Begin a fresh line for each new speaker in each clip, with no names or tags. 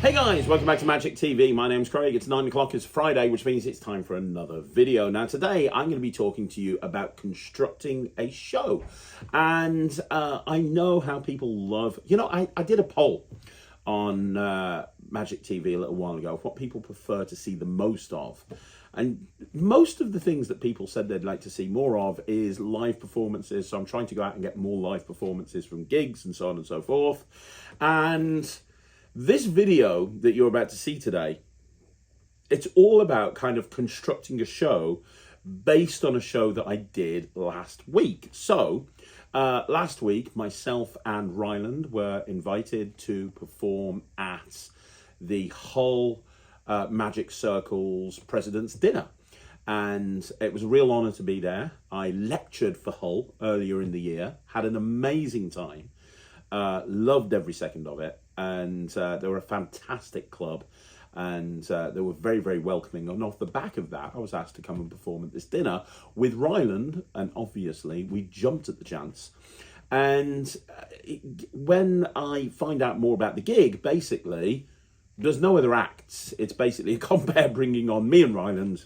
Hey guys, welcome back to Magic TV. My name's Craig. It's 9 o'clock, it's Friday, which means it's time for another video. Now today I'm going to be talking to you about constructing a show. And I know how people love, I did a poll on Magic TV a little while ago of what people prefer to see the most of. And most of the things that people said they'd like to see more of is live performances. So I'm trying to go out and get more live performances from gigs and so on and so forth. And this video that you're about to see today, it's all about kind of constructing a show based on a show that I did last week. So last week, myself and Ryland were invited to perform at the Hull Magic Circle's President's Dinner. And it was a real honour to be there. I lectured for Hull earlier in the year, had an amazing time, loved every second of it. And they were a fantastic club, and they were very, very welcoming. And off the back of that, I was asked to come and perform at this dinner with Ryland, and obviously we jumped at the chance. And when I find out more about the gig, basically, there's no other acts. It's basically a compere bringing on me and Ryland,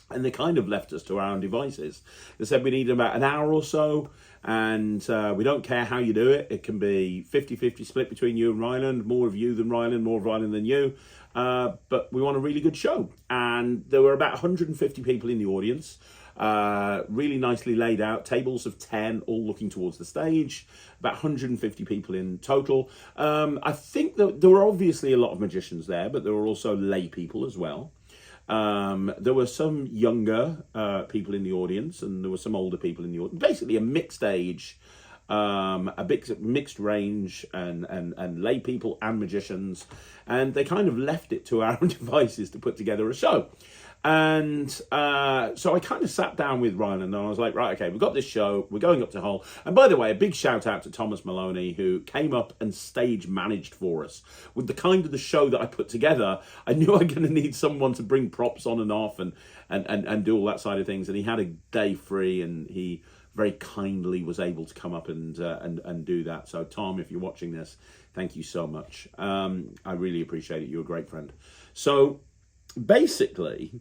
and they kind of left us to our own devices. They said we need about an hour or so, and we don't care how you do it. It can be 50-50 split between you and Ryland, more of you than Ryland, more of Ryland than you. But we want a really good show. And there were about 150 people in the audience, really nicely laid out, tables of 10, all looking towards the stage, about 150 people in total. I think that there were obviously a lot of magicians there, but there were also lay people as well. There were some younger people in the audience, and there were some older people in the audience. Basically a mixed age, a big mixed range, and lay people and magicians. And they kind of left it to our own devices to put together a show. And so I kind of sat down with Ryland and I was like, right, okay, we've got this show, we're going up to Hull. And by the way, a big shout out to Thomas Maloney, who came up and stage managed for us. With the kind of the show that I put together, I knew I was going to need someone to bring props on and off and do all that side of things. And he had a day free, and he very kindly was able to come up and do that. So Tom, if you're watching this, thank you so much. I really appreciate it. You're a great friend. So basically,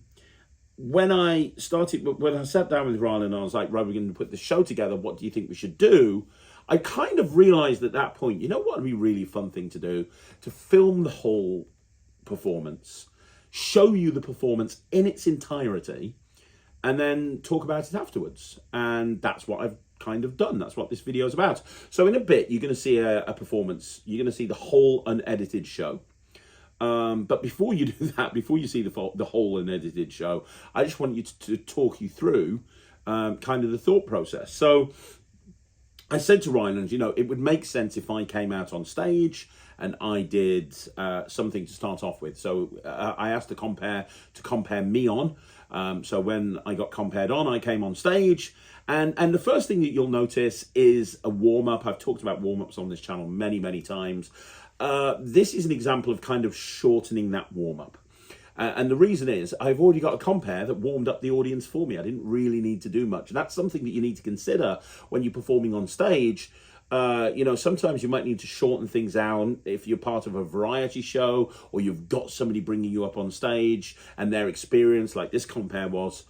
when I sat down with Ryland, I was like, right, we're going to put the show together. What do you think we should do? I kind of realized at that point, you know what would be a really fun thing to do? To film the whole performance, show you the performance in its entirety, and then talk about it afterwards. And that's what I've kind of done. That's what this video is about. So in a bit, you're going to see a performance. You're going to see the whole unedited show. But before you do that, before you see the whole unedited show, I just want you to talk you through kind of the thought process. So I said to Ryland, it would make sense if I came out on stage and I did something to start off with. So I asked to compare me on. So when I got compared on, I came on stage. And the first thing that you'll notice is a warm-up. I've talked about warm-ups on this channel many, many times. This is an example of kind of shortening that warm-up. And the reason is I've already got a compere that warmed up the audience for me. I didn't really need to do much. And that's something that you need to consider when you're performing on stage. Sometimes you might need to shorten things down if you're part of a variety show, or you've got somebody bringing you up on stage and their experience, like this compere was.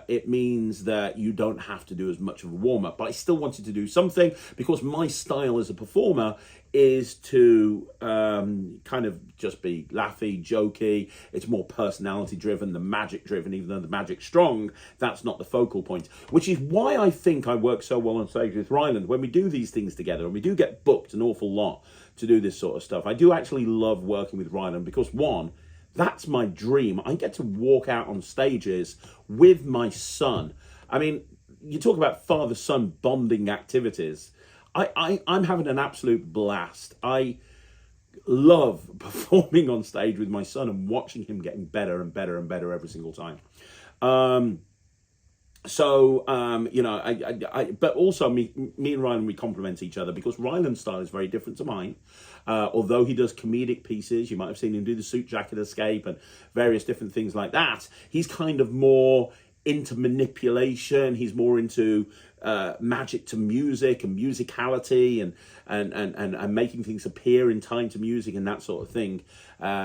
It means that you don't have to do as much of a warm-up. But I still wanted to do something because my style as a performer is to kind of just be laughy, jokey. It's more personality driven than magic driven, even though the magic's strong. That's not the focal point, which is why I think I work so well on stage with Ryland. When we do these things together, and we do get booked an awful lot to do this sort of stuff, I do actually love working with Ryland because, one, that's my dream. I get to walk out on stages with my son. I mean, you talk about father-son bonding activities. I'm having an absolute blast. I love performing on stage with my son and watching him getting better and better and better every single time. But also me and Ryland, we complement each other because Ryland's style is very different to mine. Although he does comedic pieces, you might have seen him do the suit jacket escape and various different things like that. He's kind of more into manipulation. He's more into magic to music and musicality and making things appear in time to music and that sort of thing.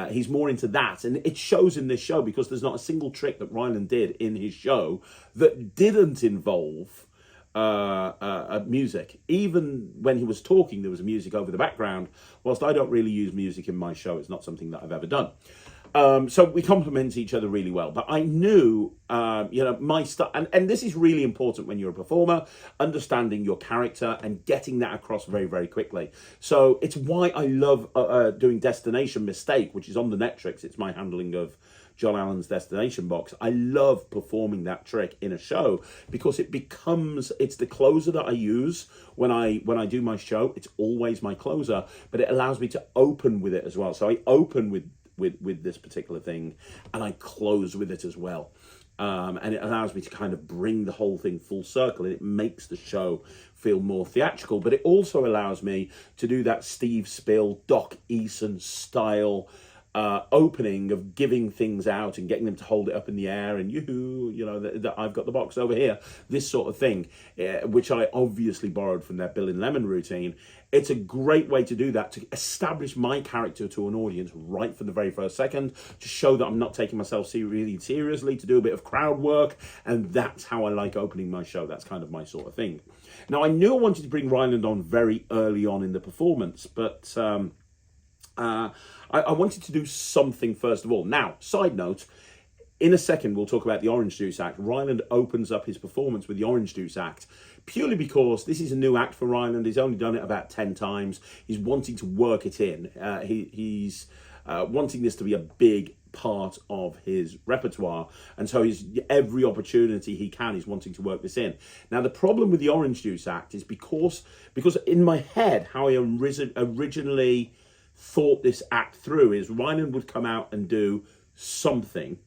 He's more into that, and it shows in this show because there's not a single trick that Ryland did in his show that didn't involve music. Even when he was talking, there was music over the background. Whilst I don't really use music in my show, it's not something that I've ever done. So we complement each other really well. But I knew, my stuff, and this is really important when you're a performer, understanding your character and getting that across very, very quickly. So it's why I love doing Destination Mistake, which is on the Netrix. It's my handling of John Allen's Destination Box. I love performing that trick in a show because it's the closer that I use when I do my show. It's always my closer, but it allows me to open with it as well. So I open with this particular thing and I close with it as well. And it allows me to kind of bring the whole thing full circle, and it makes the show feel more theatrical. But it also allows me to do that Steve Spill, Doc Eason style opening of giving things out and getting them to hold it up in the air and that I've got the box over here, this sort of thing, which I obviously borrowed from their Bill and Lemon routine. It's a great way to do that, to establish my character to an audience right from the very first second, to show that I'm not taking myself really seriously, to do a bit of crowd work, and that's how I like opening my show. That's kind of my sort of thing. Now, I knew I wanted to bring Ryland on very early on in the performance, but I wanted to do something first of all. Now, side note, in a second we'll talk about the Orange Juice Act. Ryland opens up his performance with the Orange Juice Act purely because this is a new act for Ryland. He's only done it about 10 times. He's wanting to work it in. He's wanting this to be a big part of his repertoire, and so every opportunity he can, he's wanting to work this in. Now, the problem with the Orange Juice Act is because in my head, how I originally thought this act through is Ryland would come out and do something.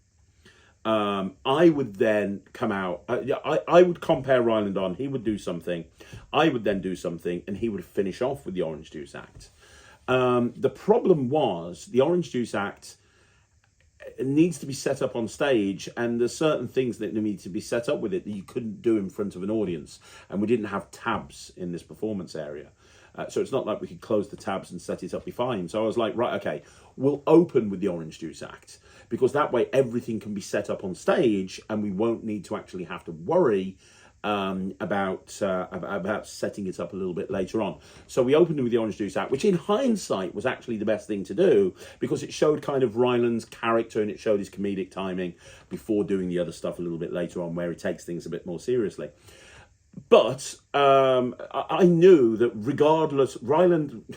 I would then come out. I would compare Ryland on. He would do something. I would then do something, and he would finish off with the Orange Juice Act. The problem was the Orange Juice Act needs to be set up on stage, and there's certain things that need to be set up with it that you couldn't do in front of an audience, and we didn't have tabs in this performance area. So it's not like we could close the tabs and set it up be fine. So I was like, right, okay, we'll open with the Orange Juice Act, because that way everything can be set up on stage and we won't need to actually have to worry about setting it up a little bit later on. So we opened with the Orange Juice Act, which in hindsight was actually the best thing to do, because it showed kind of Ryland's character and it showed his comedic timing before doing the other stuff a little bit later on, where he takes things a bit more seriously. But I knew that regardless, Ryland...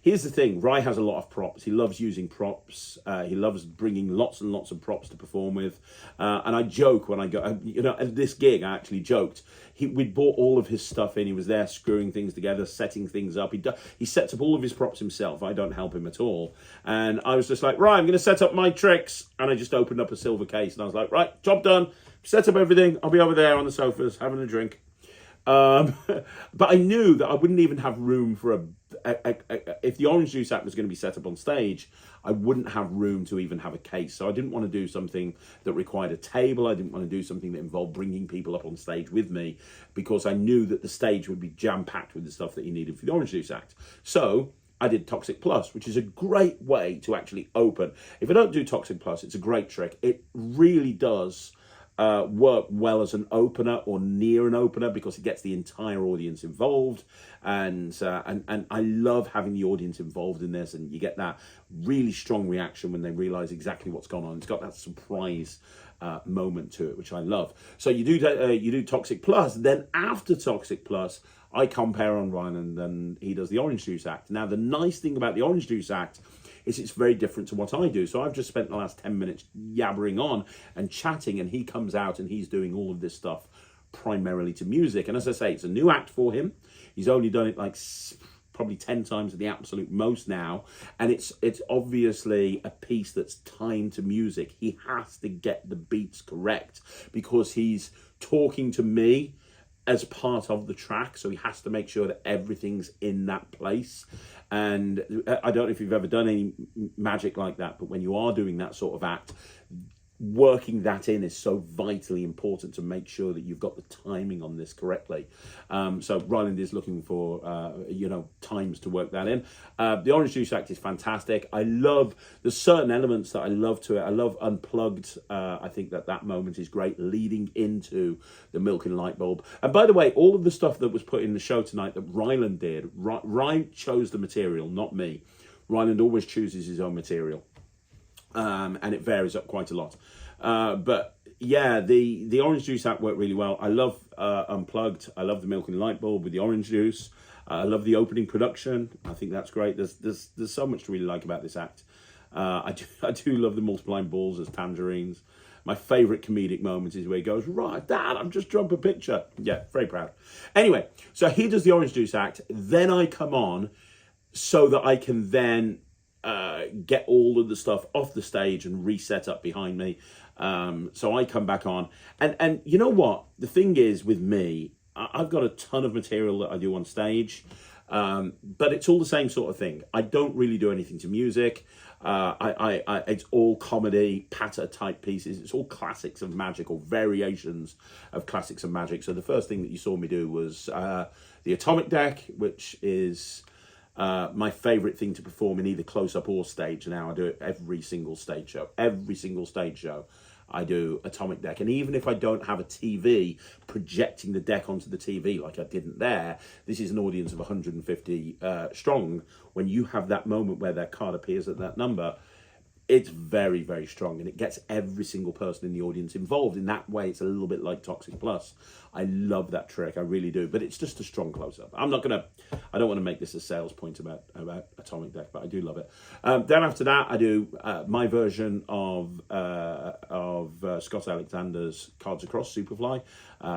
Here's the thing, Ry has a lot of props. He loves using props. He loves bringing lots and lots of props to perform with. And I joke when I go, at this gig, I actually joked. We'd bought all of his stuff in. He was there screwing things together, setting things up. He sets up all of his props himself. I don't help him at all. And I was just like, right, I'm going to set up my tricks. And I just opened up a silver case and I was like, right, job done. Set up everything. I'll be over there on the sofas having a drink. But I knew that I wouldn't even have room for if the Orange Juice Act was going to be set up on stage, I wouldn't have room to even have a case. So I didn't want to do something that required a table. I didn't want to do something that involved bringing people up on stage with me, because I knew that the stage would be jam-packed with the stuff that you needed for the Orange Juice Act. So I did Toxic Plus, which is a great way to actually open. If I don't do Toxic Plus, it's a great trick. It really does work well as an opener or near an opener, because it gets the entire audience involved, and I love having the audience involved in this, and you get that really strong reaction when they realize exactly what's gone on. It's got that surprise moment to it, which I love. So you do Toxic Plus, then after Toxic Plus, I compare on Ryland and he does the Orange Juice Act. Now, the nice thing about the Orange Juice Act is it's very different to what I do. So I've just spent the last 10 minutes yabbering on and chatting, and he comes out and he's doing all of this stuff primarily to music. And as I say, it's a new act for him. He's only done it like probably 10 times at the absolute most now. And it's obviously a piece that's timed to music. He has to get the beats correct because he's talking to me as part of the track, so he has to make sure that everything's in that place. And I don't know if you've ever done any magic like that, but when you are doing that sort of act, working that in is so vitally important to make sure that you've got the timing on this correctly. So Ryland is looking for, times to work that in. The Orange Juice Act is fantastic. There's certain elements that I love to it. I love Unplugged. I think that moment is great, leading into the Milk and Light Bulb. And by the way, all of the stuff that was put in the show tonight that Ryland did, Ryan chose the material, not me. Ryland always chooses his own material. And it varies up quite a lot. But yeah, the Orange Juice app worked really well. I love Unplugged. I love the Milk and Light Bulb with the orange juice. I love the opening production. I think that's great. There's so much to really like about this act. I do love the multiplying balls as tangerines. My favourite comedic moment is where he goes, right, Dad, I've just dropped a picture. Yeah, very proud. Anyway, so he does the Orange Juice act. Then I come on so that I can then get all of the stuff off the stage and reset up behind me. So I come back on. And you know what? The thing is with me, I've got a ton of material that I do on stage, but it's all the same sort of thing. I don't really do anything to music. It's all comedy, patter type pieces. It's all classics of magic or variations of classics of magic. So the first thing that you saw me do was the Atomic Deck, which is my favourite thing to perform in either close-up or stage. Now I do it every single stage show. Every single stage show I do Atomic Deck. And even if I don't have a TV projecting the deck onto the TV like I didn't there, this is an audience of 150 strong. When you have that moment where that card appears at that number, it's very, very strong, and it gets every single person in the audience involved. In that way, it's a little bit like Toxic Plus. I love that trick, I really do, but it's just a strong close-up. I don't want to make this a sales point about Atomic Deck, but I do love it. Then after that, I do my version of Scott Alexander's Cards Across Superfly.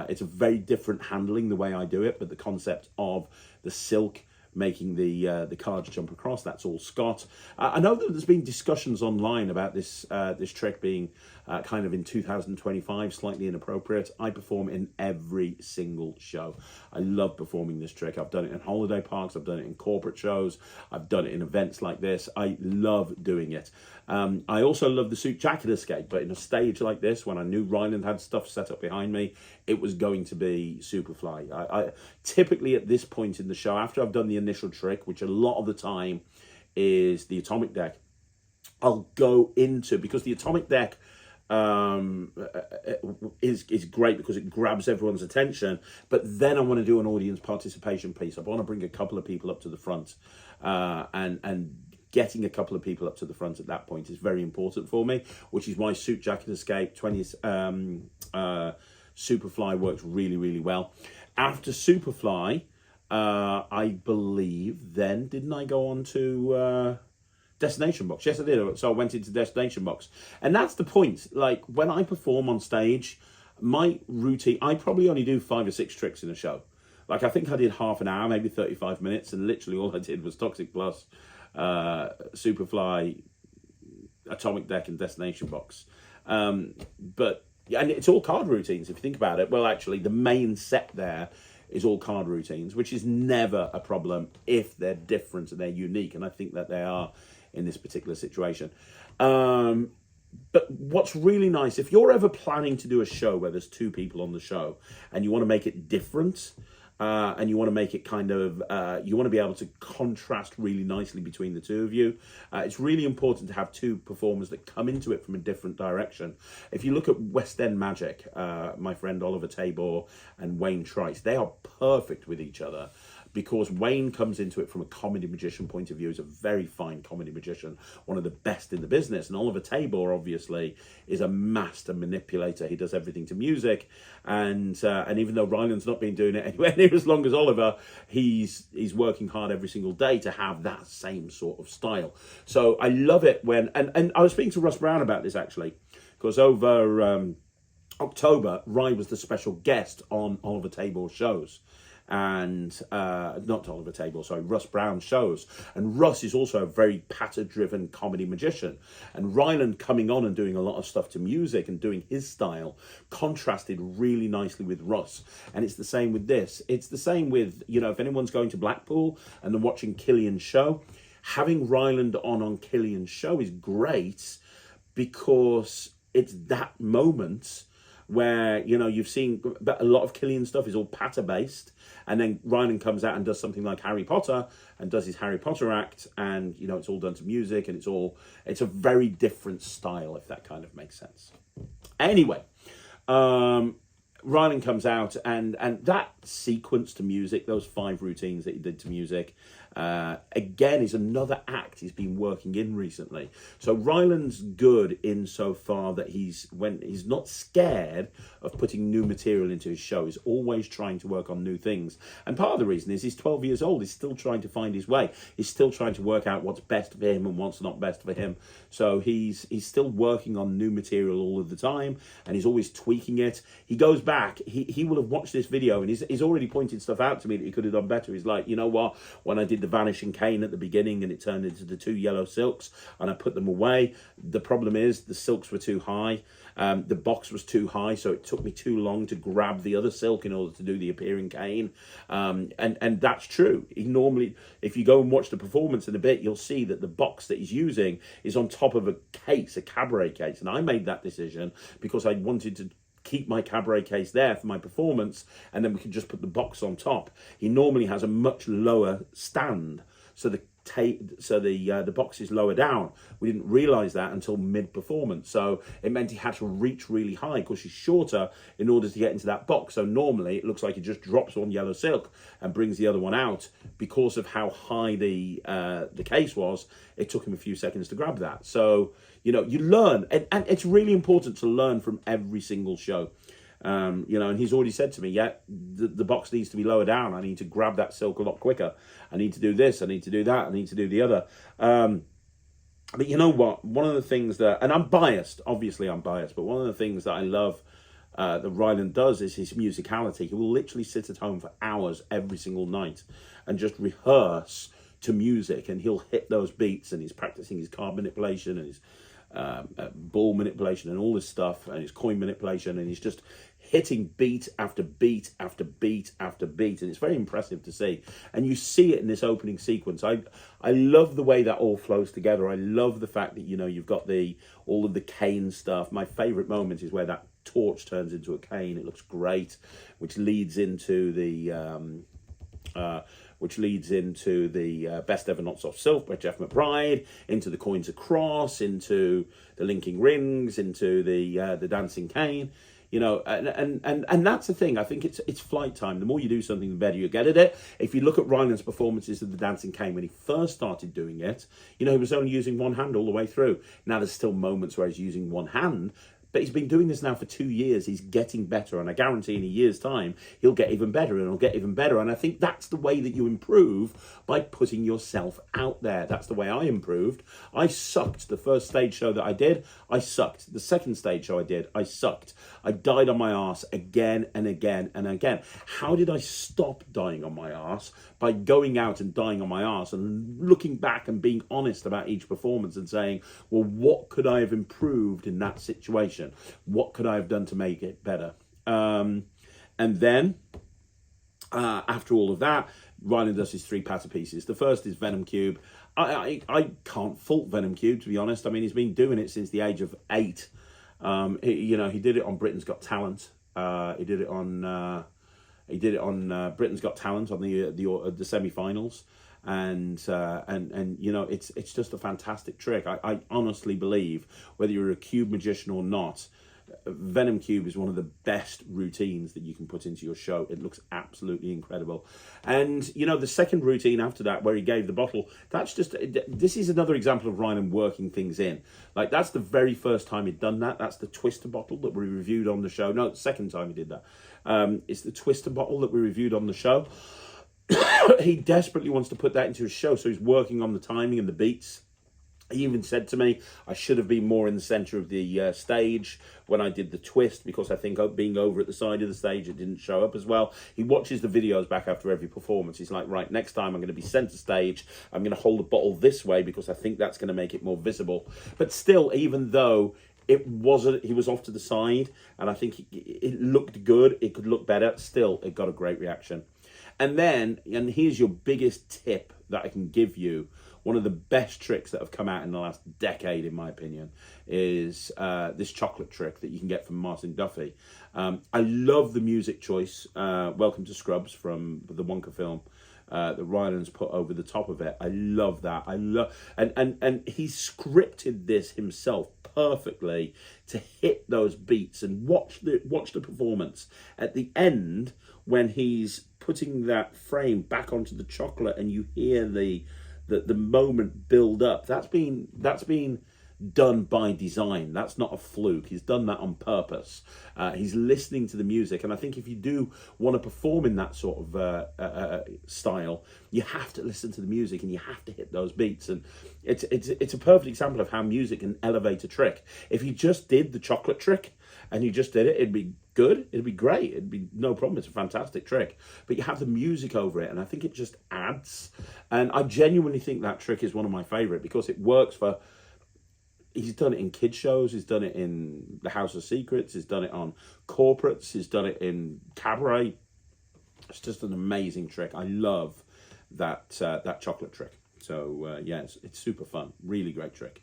It's a very different handling the way I do it, but the concept of the silk making the cards jump across, that's all Scott. I know that there's been discussions online about this trick being kind of in 2025 slightly inappropriate. I perform in every single show. I love performing this trick. I've done it in holiday parks, I've done it in corporate shows, I've done it in events like this. I love doing it. I also love the suit jacket escape, but in a stage like this, when I knew Ryland had stuff set up behind me, it was going to be Superfly. I typically at this point in the show, after I've done the initial trick, which a lot of the time is the Atomic Deck, I'll go into, because the Atomic Deck is great because it grabs everyone's attention, but then I want to do an audience participation piece. I want to bring a couple of people up to the front, and getting a couple of people up to the front at that point is very important for me, which is why Suit Jacket Escape 20th Superfly works really, really well. After Superfly, I believe then, didn't I go on to Destination Box? Yes, I did. So I went into Destination Box. And that's the point. Like, when I perform on stage, my routine, I probably only do 5 or 6 tricks in a show. Like, I think I did half an hour, maybe 35 minutes, and literally all I did was Toxic Plus, Superfly, Atomic Deck, and Destination Box. But, and it's all card routines, if you think about it. Well, actually, the main set there is all card routines, which is never a problem if they're different and they're unique, and I think that they are in this particular situation. But what's really nice, if you're ever planning to do a show where there's 2 people on the show and you want to make it different, and you want to make it kind of, you want to be able to contrast really nicely between the 2 of you, it's really important to have 2 performers that come into it from a different direction. If you look at West End Magic, my friend Oliver Tabor and Wayne Trice, they are perfect with each other, because Wayne comes into it from a comedy magician point of view. He's a very fine comedy magician, one of the best in the business. And Oliver Tabor, obviously, is a master manipulator. He does everything to music. And even though Ryland's not been doing it anywhere near as long as Oliver, he's working hard every single day to have that same sort of style. So I love it when, and I was speaking to Russ Brown about this, actually, because over October, Rye was the special guest on Oliver Tabor's shows. And not Oliver Tabor, sorry, Russ Brown's shows. And Russ is also a very patter-driven comedy magician. And Ryland coming on and doing a lot of stuff to music and doing his style contrasted really nicely with Russ. And it's the same with this. It's the same with, you know, if anyone's going to Blackpool and they're watching Killian's show, having Ryland on Killian's show is great, because it's that moment where, you know, you've seen a lot of Killian stuff is all patter based, and then Ryland comes out and does something like Harry Potter and does his Harry Potter act, and, you know, it's all done to music, and it's a very different style, if that kind of makes sense. Anyway, Ryland comes out, and that sequence to music, those 5 routines that he did to music, again, is another act he's been working in recently. So Ryland's good insofar that he's not scared of putting new material into his show. He's always trying to work on new things. And part of the reason is he's 12 years old. He's still trying to find his way. He's still trying to work out what's best for him and what's not best for him. So he's still working on new material all of the time, and he's always tweaking it. He goes back. He will have watched this video, and he's already pointed stuff out to me that he could have done better. He's like, you know what? When I did the vanishing cane at the beginning and it turned into the 2 yellow silks and I put them away, the problem is the silks were too high. The box was too high, so it took me too long to grab the other silk in order to do the appearing cane. And that's true. He normally, if you go and watch the performance in a bit, you'll see that the box that he's using is on top of a case, a cabaret case. And I made that decision because I wanted to keep my cabaret case there for my performance, and then we can just put the box on top. He normally has a much lower stand, so the box is lower down. We didn't realize that until mid-performance, so it meant he had to reach really high because he's shorter in order to get into that box. So normally it looks like he just drops one yellow silk and brings the other one out. Because of how high the case was, it took him a few seconds to grab that. So, you know, you learn, and it's really important to learn from every single show. You know, and he's already said to me, yeah, the box needs to be lower down. I need to grab that silk a lot quicker. I need to do this. I need to do that. I need to do the other. But you know what? One of the things that, and I'm biased, obviously I'm biased, but one of the things that I love that Ryland does is his musicality. He will literally sit at home for hours every single night and just rehearse to music, and he'll hit those beats, and he's practicing his card manipulation and his ball manipulation and all this stuff, and his coin manipulation, and he's just hitting beat after beat after beat after beat, and it's very impressive to see. And you see it in this opening sequence. I love the way that all flows together. I love the fact that, you know, you've got all of the cane stuff. My favorite moment is where that torch turns into a cane. It looks great, which leads into the Best Ever Not Soft Silk by Jeff McBride, into the Coins Across, into the Linking Rings, into the Dancing Cane. You know, and that's the thing. I think it's flight time. The more you do something, the better you get at it. If you look at Ryland's performances of the Dancing Cane when he first started doing it, you know, he was only using one hand all the way through. Now there's still moments where he's using one hand, but he's been doing this now for 2 years. He's getting better, and I guarantee in a year's time, he'll get even better, and he'll get even better. And I think that's the way that you improve, by putting yourself out there. That's the way I improved. I sucked the first stage show that I did. I sucked. The second stage show I did, I sucked. I died on my arse again and again and again. How did I stop dying on my arse? By going out and dying on my arse and looking back and being honest about each performance and saying, well, what could I have improved in that situation? What could I have done to make it better? And then, after all of that, Ryland does his 3 patter pieces. The first is Venom Cube. I can't fault Venom Cube, to be honest. I mean, he's been doing it since the age of 8. He did it on Britain's Got Talent. He did it on Britain's Got Talent on the semi-finals. And you know, it's just a fantastic trick. I honestly believe, whether you're a cube magician or not, Venom Cube is one of the best routines that you can put into your show. It looks absolutely incredible. And, you know, the second routine after that, where he gave the bottle, this is another example of Ryland working things in. Like, that's the very first time he'd done that. That's the Twister bottle that we reviewed on the show. No, the second time he did that. It's the Twister bottle that we reviewed on the show. He desperately wants to put that into his show, so he's working on the timing and the beats. He even said to me, I should have been more in the centre of the stage when I did the twist, because I think being over at the side of the stage, it didn't show up as well. He watches the videos back after every performance. He's like, right, next time I'm going to be centre stage. I'm going to hold the bottle this way because I think that's going to make it more visible. But still, even though he was off to the side, and I think it looked good, it could look better, still, it got a great reaction. And then, and here's your biggest tip that I can give you one of the best tricks that have come out in the last decade, in my opinion, is this chocolate trick that you can get from Martin Duffy. I love the music choice. Welcome to Scrubs from the Wonka film. That Ryland's put over the top of it. I love that. And he scripted this himself perfectly to hit those beats, and watch the performance at the end when he's putting that frame back onto the chocolate and you hear the moment build up. That's been done by design. That's not a fluke. He's done that on purpose. He's listening to the music, and I think if you do want to perform in that sort of style, you have to listen to the music and you have to hit those beats. And it's a perfect example of how music can elevate a trick. If you just did the chocolate trick and you just did it, it'd be good. It'd be great. It'd be no problem. It's a fantastic trick. But you have the music over it, and I think it just adds. And I genuinely think that trick is one of my favorite because it works for. He's done it in kids shows, he's done it in the House of Secrets, he's done it on corporates, he's done it in cabaret. It's just an amazing trick. I love that chocolate trick. So yeah, it's super fun. Really great trick.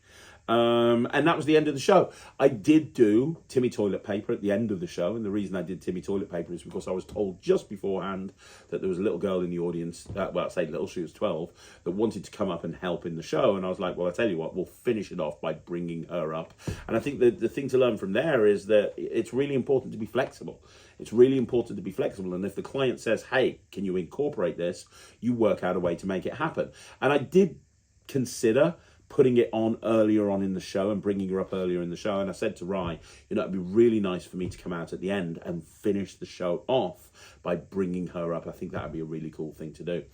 And that was the end of the show. I did do Timmy Toilet Paper at the end of the show, and the reason I did Timmy Toilet Paper is because I was told just beforehand that there was a little girl in the audience, well, I say little, she was 12, that wanted to come up and help in the show, and I was like, well, I tell you what, we'll finish it off by bringing her up. And I think the thing to learn from there is that it's really important to be flexible. It's really important to be flexible, and if the client says, hey, can you incorporate this, you work out a way to make it happen. And I did consider putting it on earlier on in the show and bringing her up earlier in the show. And I said to Rye, it'd be really nice for me to come out at the end and finish the show off by bringing her up. I think that would be a really cool thing to do.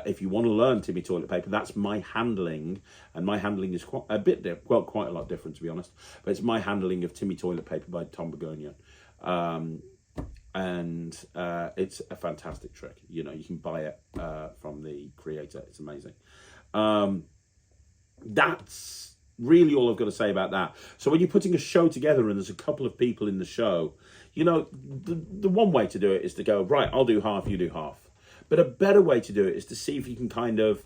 If you want to learn Timmy Toilet Paper, that's my handling. And my handling is quite a lot different, to be honest. But it's my handling of Timmy Toilet Paper by Tom Begonia. And it's a fantastic trick. You can buy it from the creator. It's amazing. That's really all I've got to say about that. So when you're putting a show together and there's a couple of people in the show, the one way to do it is to go, right, I'll do half, you do half. But a better way to do it is to see if you can kind of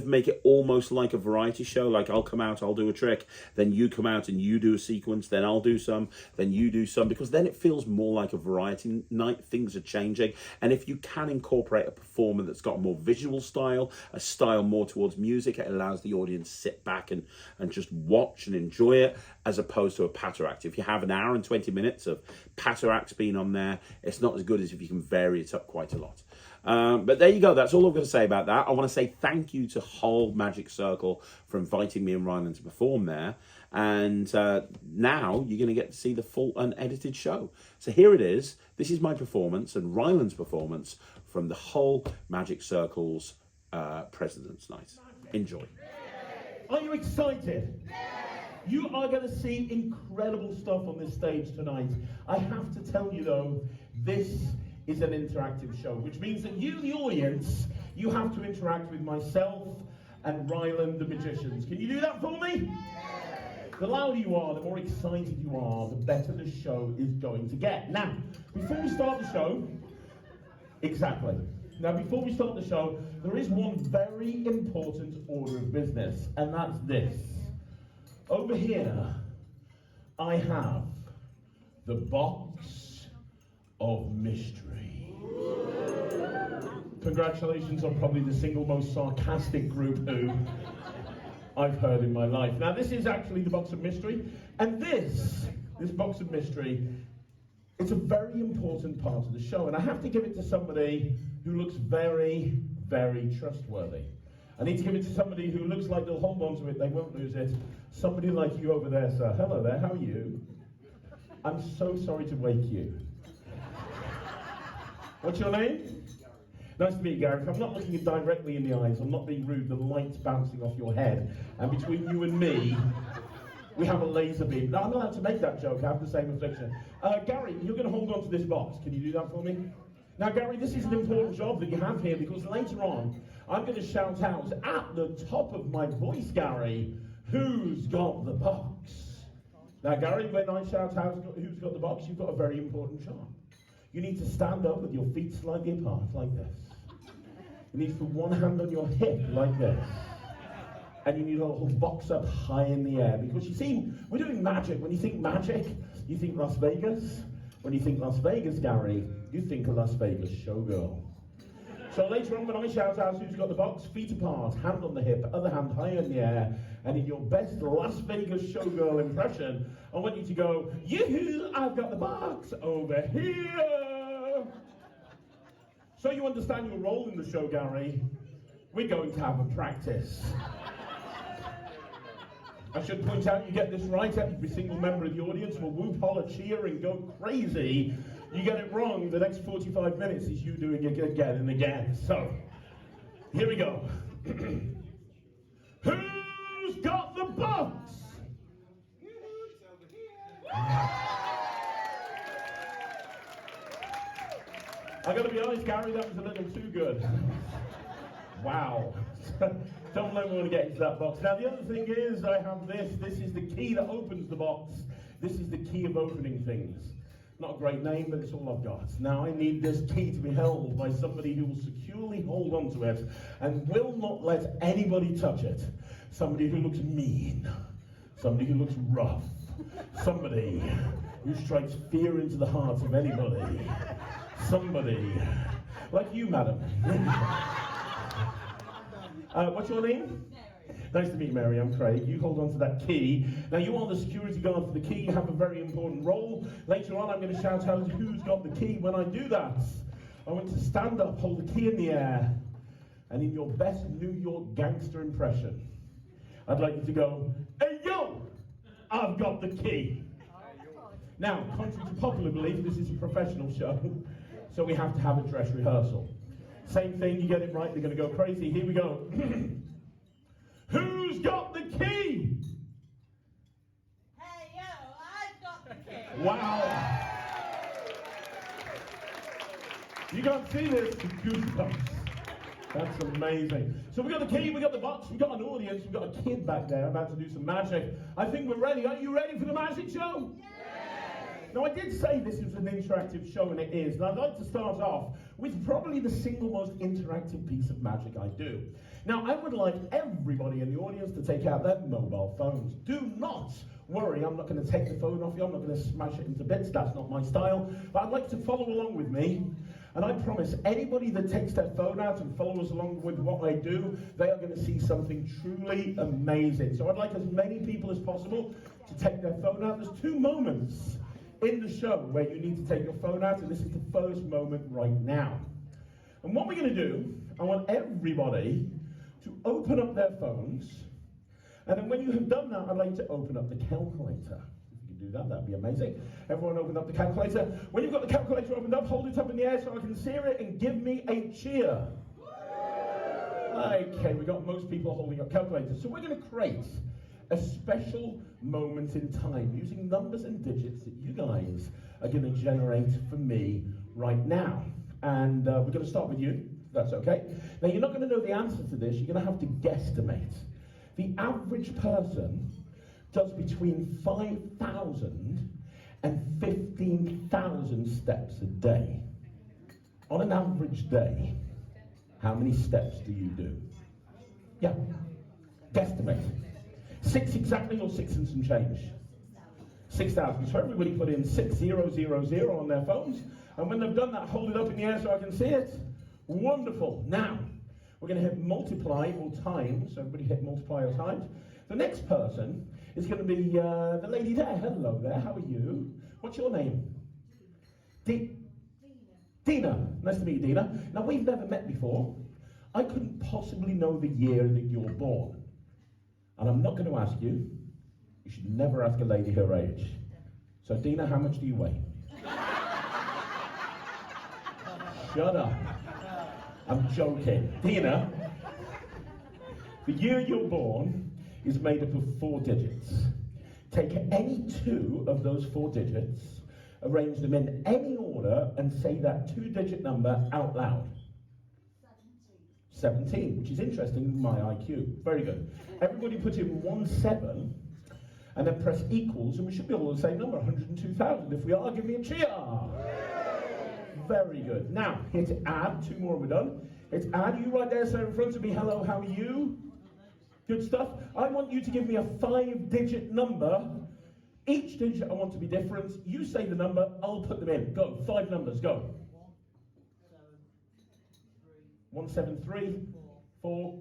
make it almost like a variety show. Like, I'll come out, I'll do a trick, then you come out and you do a sequence, then I'll do some, then you do some, because then it feels more like a variety night. Things are changing. And if you can incorporate a performer that's got a more visual style, a style more towards music, it allows the audience to sit back and just watch and enjoy it, as opposed to a patter act. If you have an hour and 20 minutes of patter acts being on there, it's not as good as if you can vary it up quite a lot. But there you go. That's all I've got to say about that. I want to say thank you to Whole Magic Circle for inviting me and Ryland to perform there. And now you're going to get to see the full unedited show. So here it is. This is my performance and Ryland's performance from the Whole Magic Circle's President's Night. Enjoy.
Are you excited? You are going to see incredible stuff on this stage tonight. I have to tell you though, this is an interactive show, which means that you, the audience, you have to interact with myself and Ryland, the magicians. Can you do that for me? The louder you are, the more excited you are, the better the show is going to get. Now, before we start the show, before we start the show, there is one very important order of business, and that's this. Over here, I have the box of mystery. Congratulations on probably the single most sarcastic group who I've heard in my life. Now, this is actually the box of mystery, and this box of mystery, it's a very important part of the show, and I have to give it to somebody who looks very, very trustworthy. I need to give it to somebody who looks like they'll hold on to it, they won't lose it. Somebody like you over there, sir. Hello there, how are you? I'm so sorry to wake you. What's your name? Nice to meet you, Gary. If I'm not looking you directly in the eyes, I'm not being rude, the light's bouncing off your head, and between you and me, we have a laser beam. Now, I'm not allowed to make that joke, I have the same affliction. Gary, you're going to hold on to this box. Can you do that for me? Now, Gary, this is an important job that you have here, because later on, I'm going to shout out at the top of my voice, Gary, who's got the box? Now, Gary, when I shout out who's got the box, you've got a very important job. You need to stand up with your feet slightly apart, like this. You need to put one hand on your hip, like this. and you need to hold the box up high in the air. Because you see, we're doing magic. When you think magic, you think Las Vegas. When you think Las Vegas, Gary, you think a Las Vegas showgirl. So later on, when I shout out who's got the box, feet apart, hand on the hip, other hand high in the air, and in your best Las Vegas showgirl impression, I want you to go, yoo-hoo, I've got the box over here. So you understand your role in the show, Gary. We're going to have a practice. I should point out, you get this right, every single member of the audience will whoop, holler, cheer, and go crazy. You get it wrong, the next 45 minutes is you doing it again and again. So, here we go. Who's got the box?
It's over here.
I gotta be honest, Gary, that was a little too good. Wow. Don't let me want to get into that box. Now, the other thing is, I have this. This is the key that opens the box. This is the key of opening things. Not a great name, but it's all I've got. Now, I need this key to be held by somebody who will securely hold onto it and will not let anybody touch it. Somebody who looks mean. Somebody who looks rough. Somebody who strikes fear into the hearts of anybody. Somebody like you, madam. What's your name?
Mary.
Nice to meet you, Mary. I'm Craig. You hold on to that key. Now, you are the security guard for the key. You have a very important role. Later on, I'm going to shout out who's got the key. When I do that, I want to stand up, hold the key in the air, and in your best New York gangster impression, I'd like you to go, "Hey, yo, I've got the key." Now, contrary to popular belief, this is a professional show, so we have to have a dress rehearsal. Same thing, you get it right, they're going to go crazy. Here we go. Who's got the key?
Hey, yo, I've got the key.
Wow. You can't see this, goosebumps. That's amazing. So we got the key, we got the box, we got an audience, we got a kid back there about to do some magic. I think we're ready. Are you ready for the magic show?
Yes.
Now, I did say this was an interactive show, and it is. And I'd like to start off with probably the single most interactive piece of magic I do. Now, I would like everybody in the audience to take out their mobile phones. Do not worry, I'm not going to take the phone off you. I'm not going to smash it into bits. That's not my style. But I'd like to follow along with me. And I promise anybody that takes their phone out and follows along with what I do, they are going to see something truly amazing. So I'd like as many people as possible to take their phone out. There's 2 moments in the show where you need to take your phone out, and this is the first moment right now. And what we're going to do, I want everybody to open up their phones, and then when you have done that, I'd like to open up the calculator. If you can do that, that'd be amazing. Everyone open up the calculator. When you've got the calculator opened up, hold it up in the air so I can see it, and give me a cheer. Okay, we got most people holding up calculators. So we're going to create a special moment in time using numbers and digits that you guys are going to generate for me right now. And we're going to start with you, if that's okay. Now, you're not going to know the answer to this. You're going to have to guesstimate. The average person does between 5,000 and 15,000 steps a day. On an average day, how many steps do you do? Yeah, guesstimate. 6 exactly or 6 and some change? 6,000. So everybody put in 6000 on their phones, and when they've done that, hold it up in the air so I can see it. Wonderful. Now, we're going to hit multiply or times. So everybody hit multiply or times. The next person is going to be the lady there. Hello there. How are you? What's your name? Dina. Nice to meet you, Dina. Now, we've never met before. I couldn't possibly know the year that you're born. And I'm not going to ask you. You should never ask a lady her age. So, Dina, how much do you weigh? Shut up. I'm joking. Dina, the year you're born is made up of 4 digits. Take any 2 of those 4 digits, arrange them in any order, and say that 2-digit number out loud. 17, which is interesting, my IQ. Very good. Everybody put in 17 and then press equals, and we should be all the same number, 102,000. If we are, give me a cheer. Very good. Now, hit add. 2 more, we're done. Hit add. You right there, so in front of me. Hello, how are you? Good stuff. I want you to give me a 5-digit number. Each digit I want to be different. You say the number, I'll put them in. Go, 5 numbers, go. 173, 4,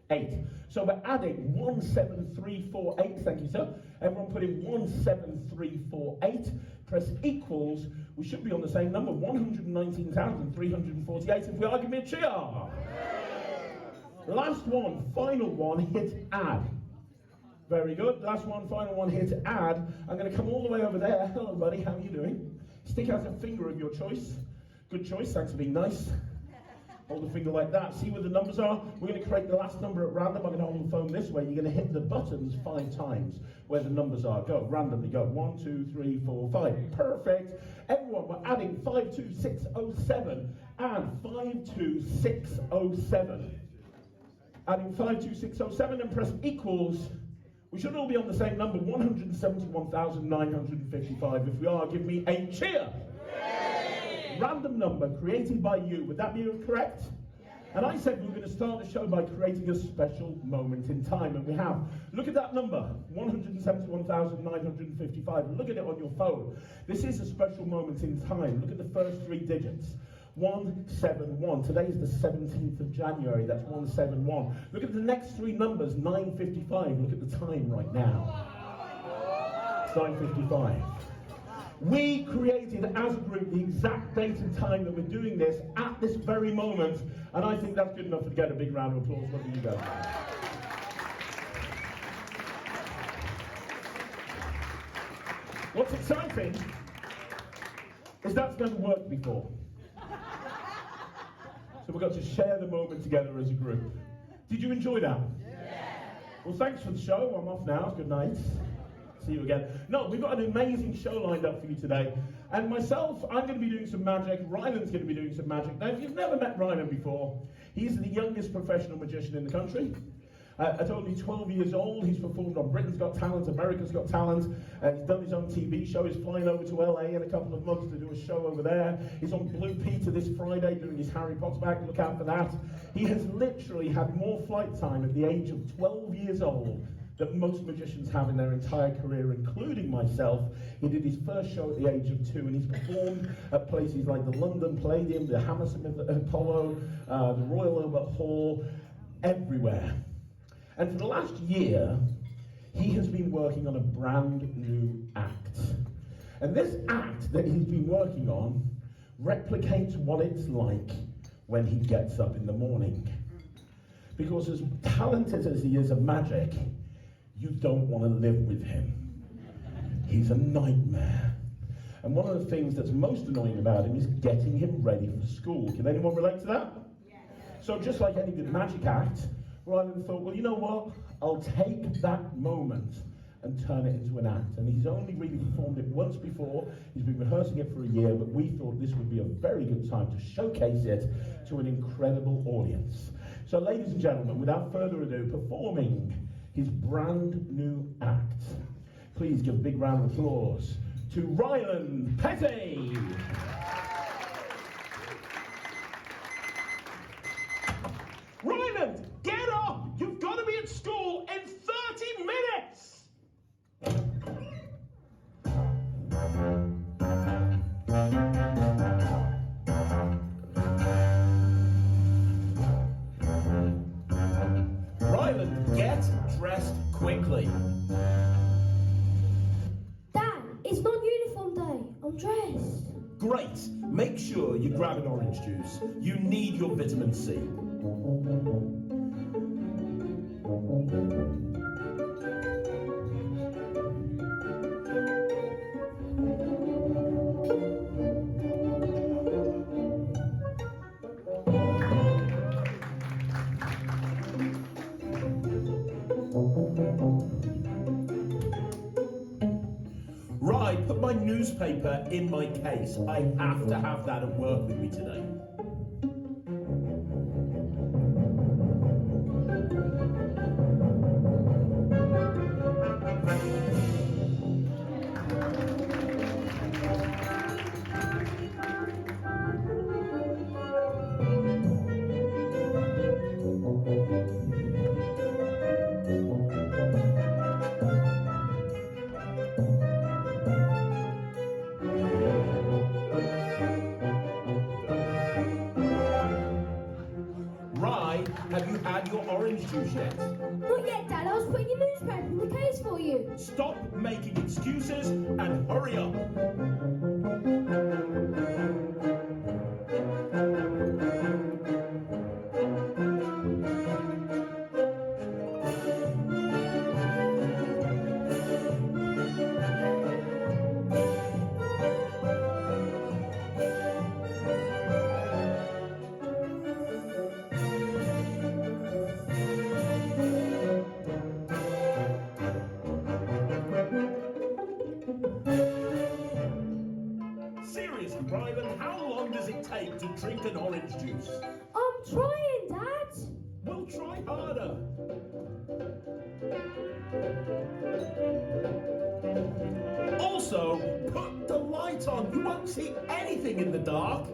8. So we're adding 17348. Thank you, sir. Everyone put in 17348. Press equals. We should be on the same number, 119,348. If we are, give me a cheer. Last one, final one, hit add. Very good. Last one, final one, hit add. I'm going to come all the way over there. Hello, buddy. How are you doing? Stick out a finger of your choice. Good choice. Thanks for being nice. Hold the finger like that. See where the numbers are? We're going to create the last number at random. I'm going to hold the phone this way. You're going to hit the buttons 5 times where the numbers are. Go, randomly go. 1, 2, 3, 4, 5. Perfect. Everyone, we're adding 52607 and 52607. Adding 52607 and press equals. We should all be on the same number, 171,955. If we are, give me a cheer. Random number created by you. Would that be correct? And I said we were going to start the show by creating a special moment in time, and we have. Look at that number, 171,955. Look at it on your phone. This is a special moment in time. Look at the first 3 digits. 171. Today is the 17th of January. That's 171. Look at the next 3 numbers, 955. Look at the time right now. It's 9:55. We created as a group the exact date and time that we're doing this at this very moment, and I think that's good enough to get a big round of applause. What do you guys? What's exciting is that's never worked before. So we've got to share the moment together as a group. Did you enjoy that? Yeah. Well, thanks for the show. I'm off now. Good night. See you again. No, we've got an amazing show lined up for you today. And myself, I'm going to be doing some magic. Ryland's going to be doing some magic. Now, if you've never met Ryland before, he's the youngest professional magician in the country. At only 12 years old, he's performed on Britain's Got Talent, America's Got Talent. He's done his own TV show. He's flying over to LA in a couple of months to do a show over there. He's on Blue Peter this Friday doing his Harry Potter back. Look out for that. He has literally had more flight time at the age of 12 years old that most magicians have in their entire career, including myself. He did his first show at the age of 2, and he's performed at places like the London Palladium, the Hammersmith Apollo, the Royal Albert Hall, everywhere. And for the last year, he has been working on a brand new act. And this act that he's been working on replicates what it's like when he gets up in the morning. Because as talented as he is at magic, you don't want to live with him. He's a nightmare. And one of the things that's most annoying about him is getting him ready for school. Can anyone relate to that? Yeah. So just like any good magic act, Ryland thought, well, you know what? I'll take that moment and turn it into an act. And he's only really performed it once before. He's been rehearsing it for a year, but we thought this would be a very good time to showcase it to an incredible audience. So ladies and gentlemen, without further ado, performing his brand new act, please give a big round of applause to Ryland Petty. Ryland, get up! You've got to be at school in 30 minutes! Ryland, get dressed quickly.
Dad, it's not uniform day. I'm dressed.
Great. Make sure you grab an orange juice. You need your vitamin C. Right, put my newspaper in my case. I have to have that at work with me today. Have you had your orange juice yet?
Not yet, Dad. I was putting your newspaper in the case for you.
Stop making excuses and hurry up. Seriously, Ryland, how long does it take to drink an orange juice?
I'm trying, Dad.
Well, try harder. Also, put the light on. You won't see anything in the dark.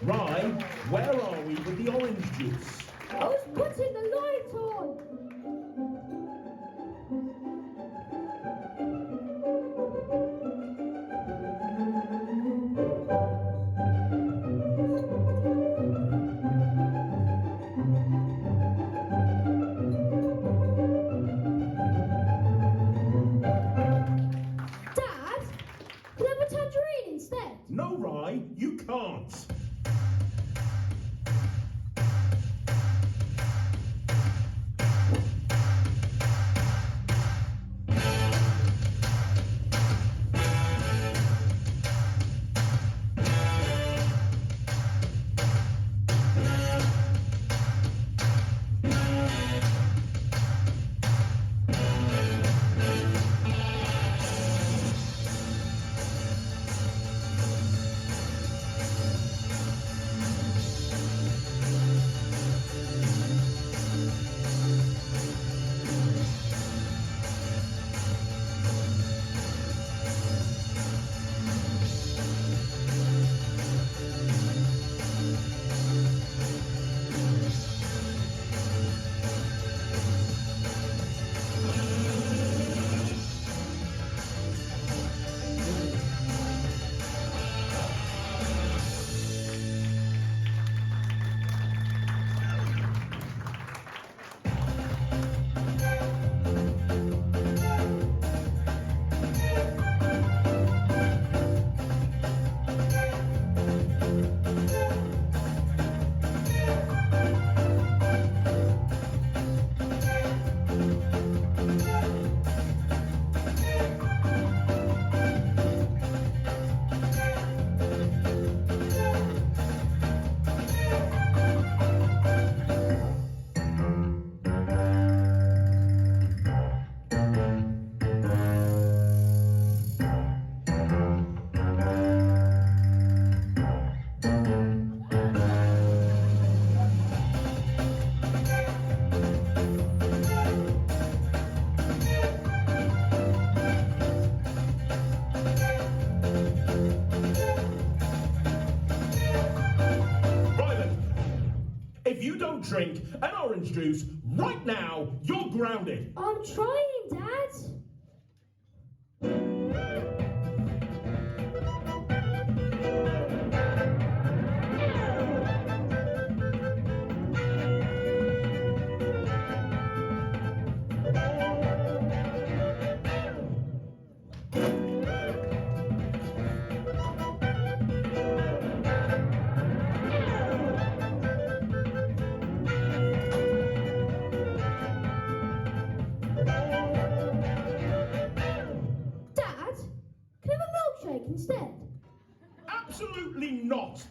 Rye, where are we with the orange juice?
I was putting the light on. Dad, can I have a tangerine instead?
No, Rye, you can't. don't drink an orange juice right now, you're grounded.
I'm trying, Dad. Dad, can I have a milkshake instead?
Absolutely not.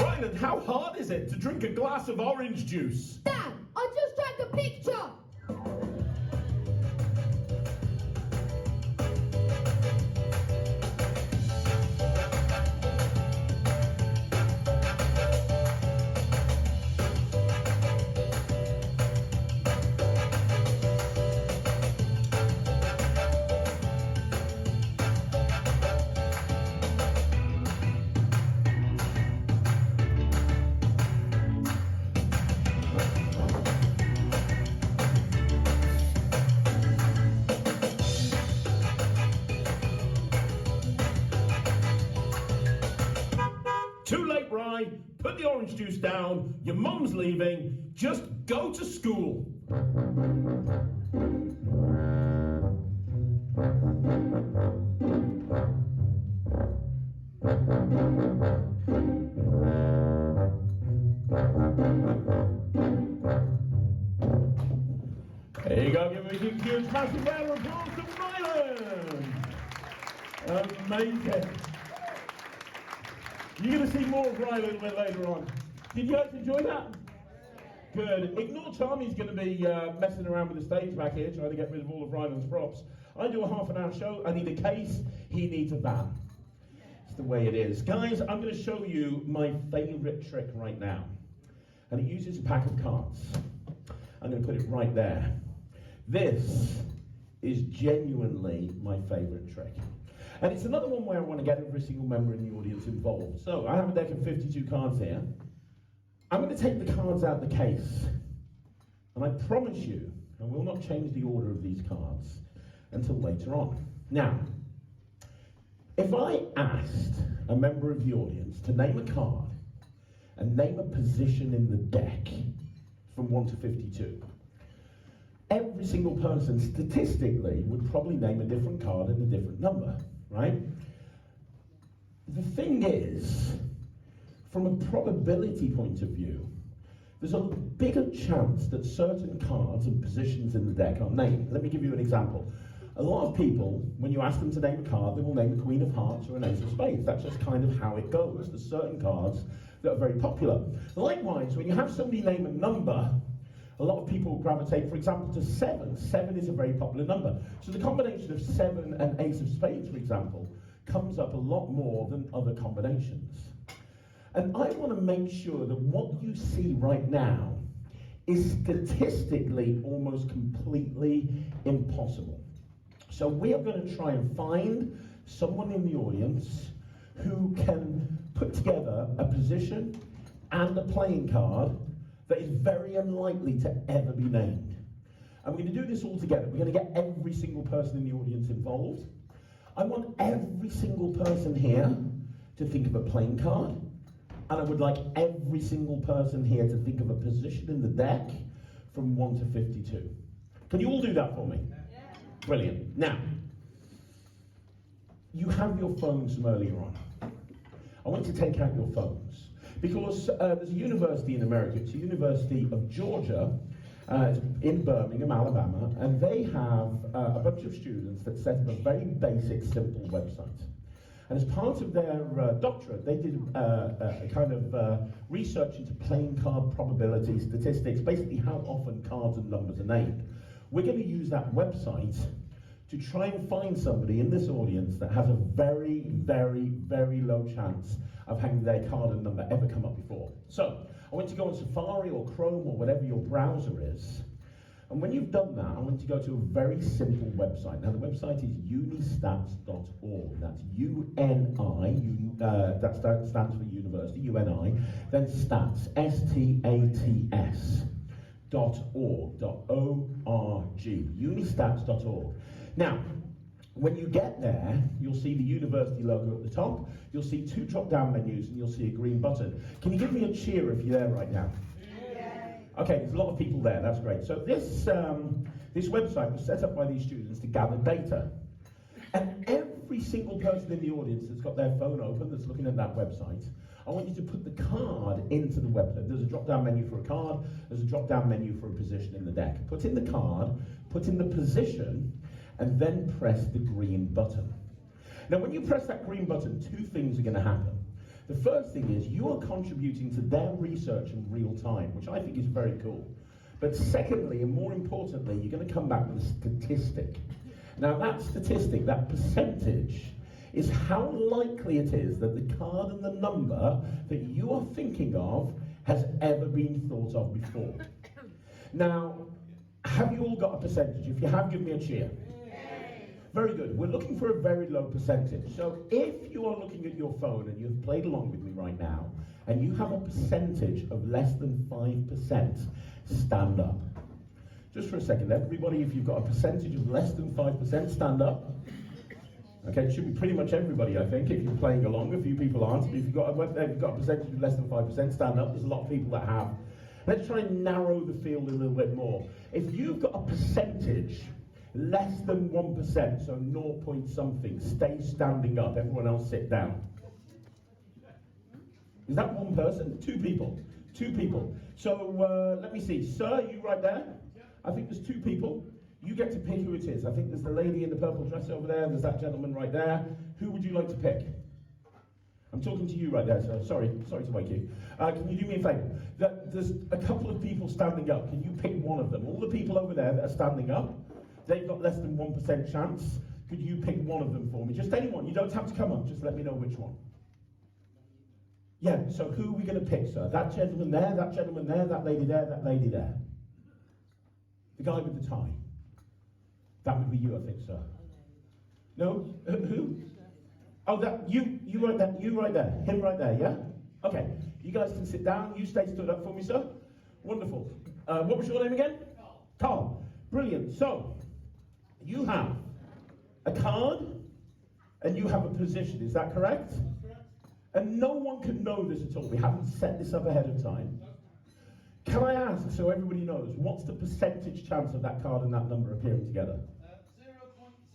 Ryland, how hard is it to drink a glass of orange juice?
Dad, I just drank a picture.
Too late, Rye. Put the orange juice down. Your mum's leaving. Just go to school. There you go. Give me a huge, massive round of applause to Ryland. Amazing. You're going to see more of Ryland a little bit later on. Did you guys enjoy that? Good. Ignore Tommy's going to be messing around with the stage back here, trying to get rid of all of Ryland's props. I do a half-an-hour show. I need a case. He needs a van. It's the way it is. Guys, I'm going to show you my favourite trick right now. And it uses a pack of cards. I'm going to put it right there. This is genuinely my favourite trick. And it's another one where I want to get every single member in the audience involved. So I have a deck of 52 cards here. I'm going to take the cards out of the case. And I promise you, I will not change the order of these cards until later on. Now, if I asked a member of the audience to name a card and name a position in the deck from 1 to 52, every single person statistically would probably name a different card and a different number, right? The thing is, from a probability point of view, there's a bigger chance that certain cards and positions in the deck are named. Let me give you an example. A lot of people, when you ask them to name a card, they will name a Queen of Hearts or an Ace of Spades. That's just kind of how it goes. There's certain cards that are very popular. Likewise, when you have somebody name a number, a lot of people gravitate, for example, to 7. 7 is a very popular number. So the combination of 7 and Ace of Spades, for example, comes up a lot more than other combinations. And I want to make sure that what you see right now is statistically almost completely impossible. So we are going to try and find someone in the audience who can put together a position and a playing card that is very unlikely to ever be named. And we're going to do this all together. We're going to get every single person in the audience involved. I want every single person here to think of a playing card. And I would like every single person here to think of a position in the deck from 1 to 52. Can you all do that for me? Yeah. Brilliant. Now, you have your phones from earlier on. I want you to take out your phones. Because there's a university in America, it's the University of Georgia, it's in Birmingham, Alabama, and they have a bunch of students that set up a very basic, simple website. And as part of their doctorate, they did a kind of research into playing card probability statistics, basically how often cards and numbers are named. We're going to use that website to try and find somebody in this audience that has a very, very, very low chance of having their card and number ever come up before. So, I want you to go on Safari or Chrome or whatever your browser is, and when you've done that, I want you to go to a very simple website. Now, the website is unistats.org. That's U-N-I, that stands for university, U-N-I, then stats, S-T-A-T-S, .org, O-R-G, unistats.org. Now, when you get there, you'll see the university logo at the top, you'll see 2 drop-down menus, and you'll see a green button. Can you give me a cheer if you're there right now? Okay, there's a lot of people there, that's great. So this website was set up by these students to gather data. And every single person in the audience that's got their phone open, that's looking at that website, I want you to put the card into the website. There's a drop-down menu for a card, there's a drop-down menu for a position in the deck. Put in the card, put in the position, and then press the green button. Now, when you press that green button, 2 things are going to happen. The first thing is you are contributing to their research in real time, which I think is very cool. But secondly, and more importantly, you're going to come back with a statistic. Now, that statistic, that percentage, is how likely it is that the card and the number that you are thinking of has ever been thought of before. Now, have you all got a percentage? If you have, give me a cheer. Very good. We're looking for a very low percentage. So if you are looking at your phone and you've played along with me right now, and you have a percentage of less than 5%, stand up. Just for a second, everybody, if you've got a percentage of less than 5%, stand up. Okay, it should be pretty much everybody, I think, if you're playing along. A few people aren't. But if you've got a percentage of less than 5%, stand up. There's a lot of people that have. Let's try and narrow the field a little bit more. If you've got a percentage less than 1%, so 0 point something, stay standing up. Everyone else sit down. Is that one person? 2 people. 2 people. So let me see. Sir, you right there? I think there's 2 people. You get to pick who it is. I think there's the lady in the purple dress over there. There's that gentleman right there. Who would you like to pick? I'm talking to you right there, sir. Sorry to wake you. Can you do me a favour? There's a couple of people standing up. Can you pick one of them? All the people over there that are standing up, they've got less than 1% chance. Could you pick one of them for me? Just anyone. You don't have to come up. Just let me know which one. Yeah, so who are we going to pick, sir? That gentleman there, that lady there, that lady there. The guy with the tie. That would be you, I think, sir. No? Who? Oh, that you right there. Him right there, yeah? Okay. You guys can sit down. You stay stood up for me, sir. Wonderful. What was your name again? Carl. Brilliant. So, you have a card and you have a position. Is that correct? And no one can know this at all. We haven't set this up ahead of time. Can I ask, so everybody knows, what's the percentage chance of that card and that number appearing together?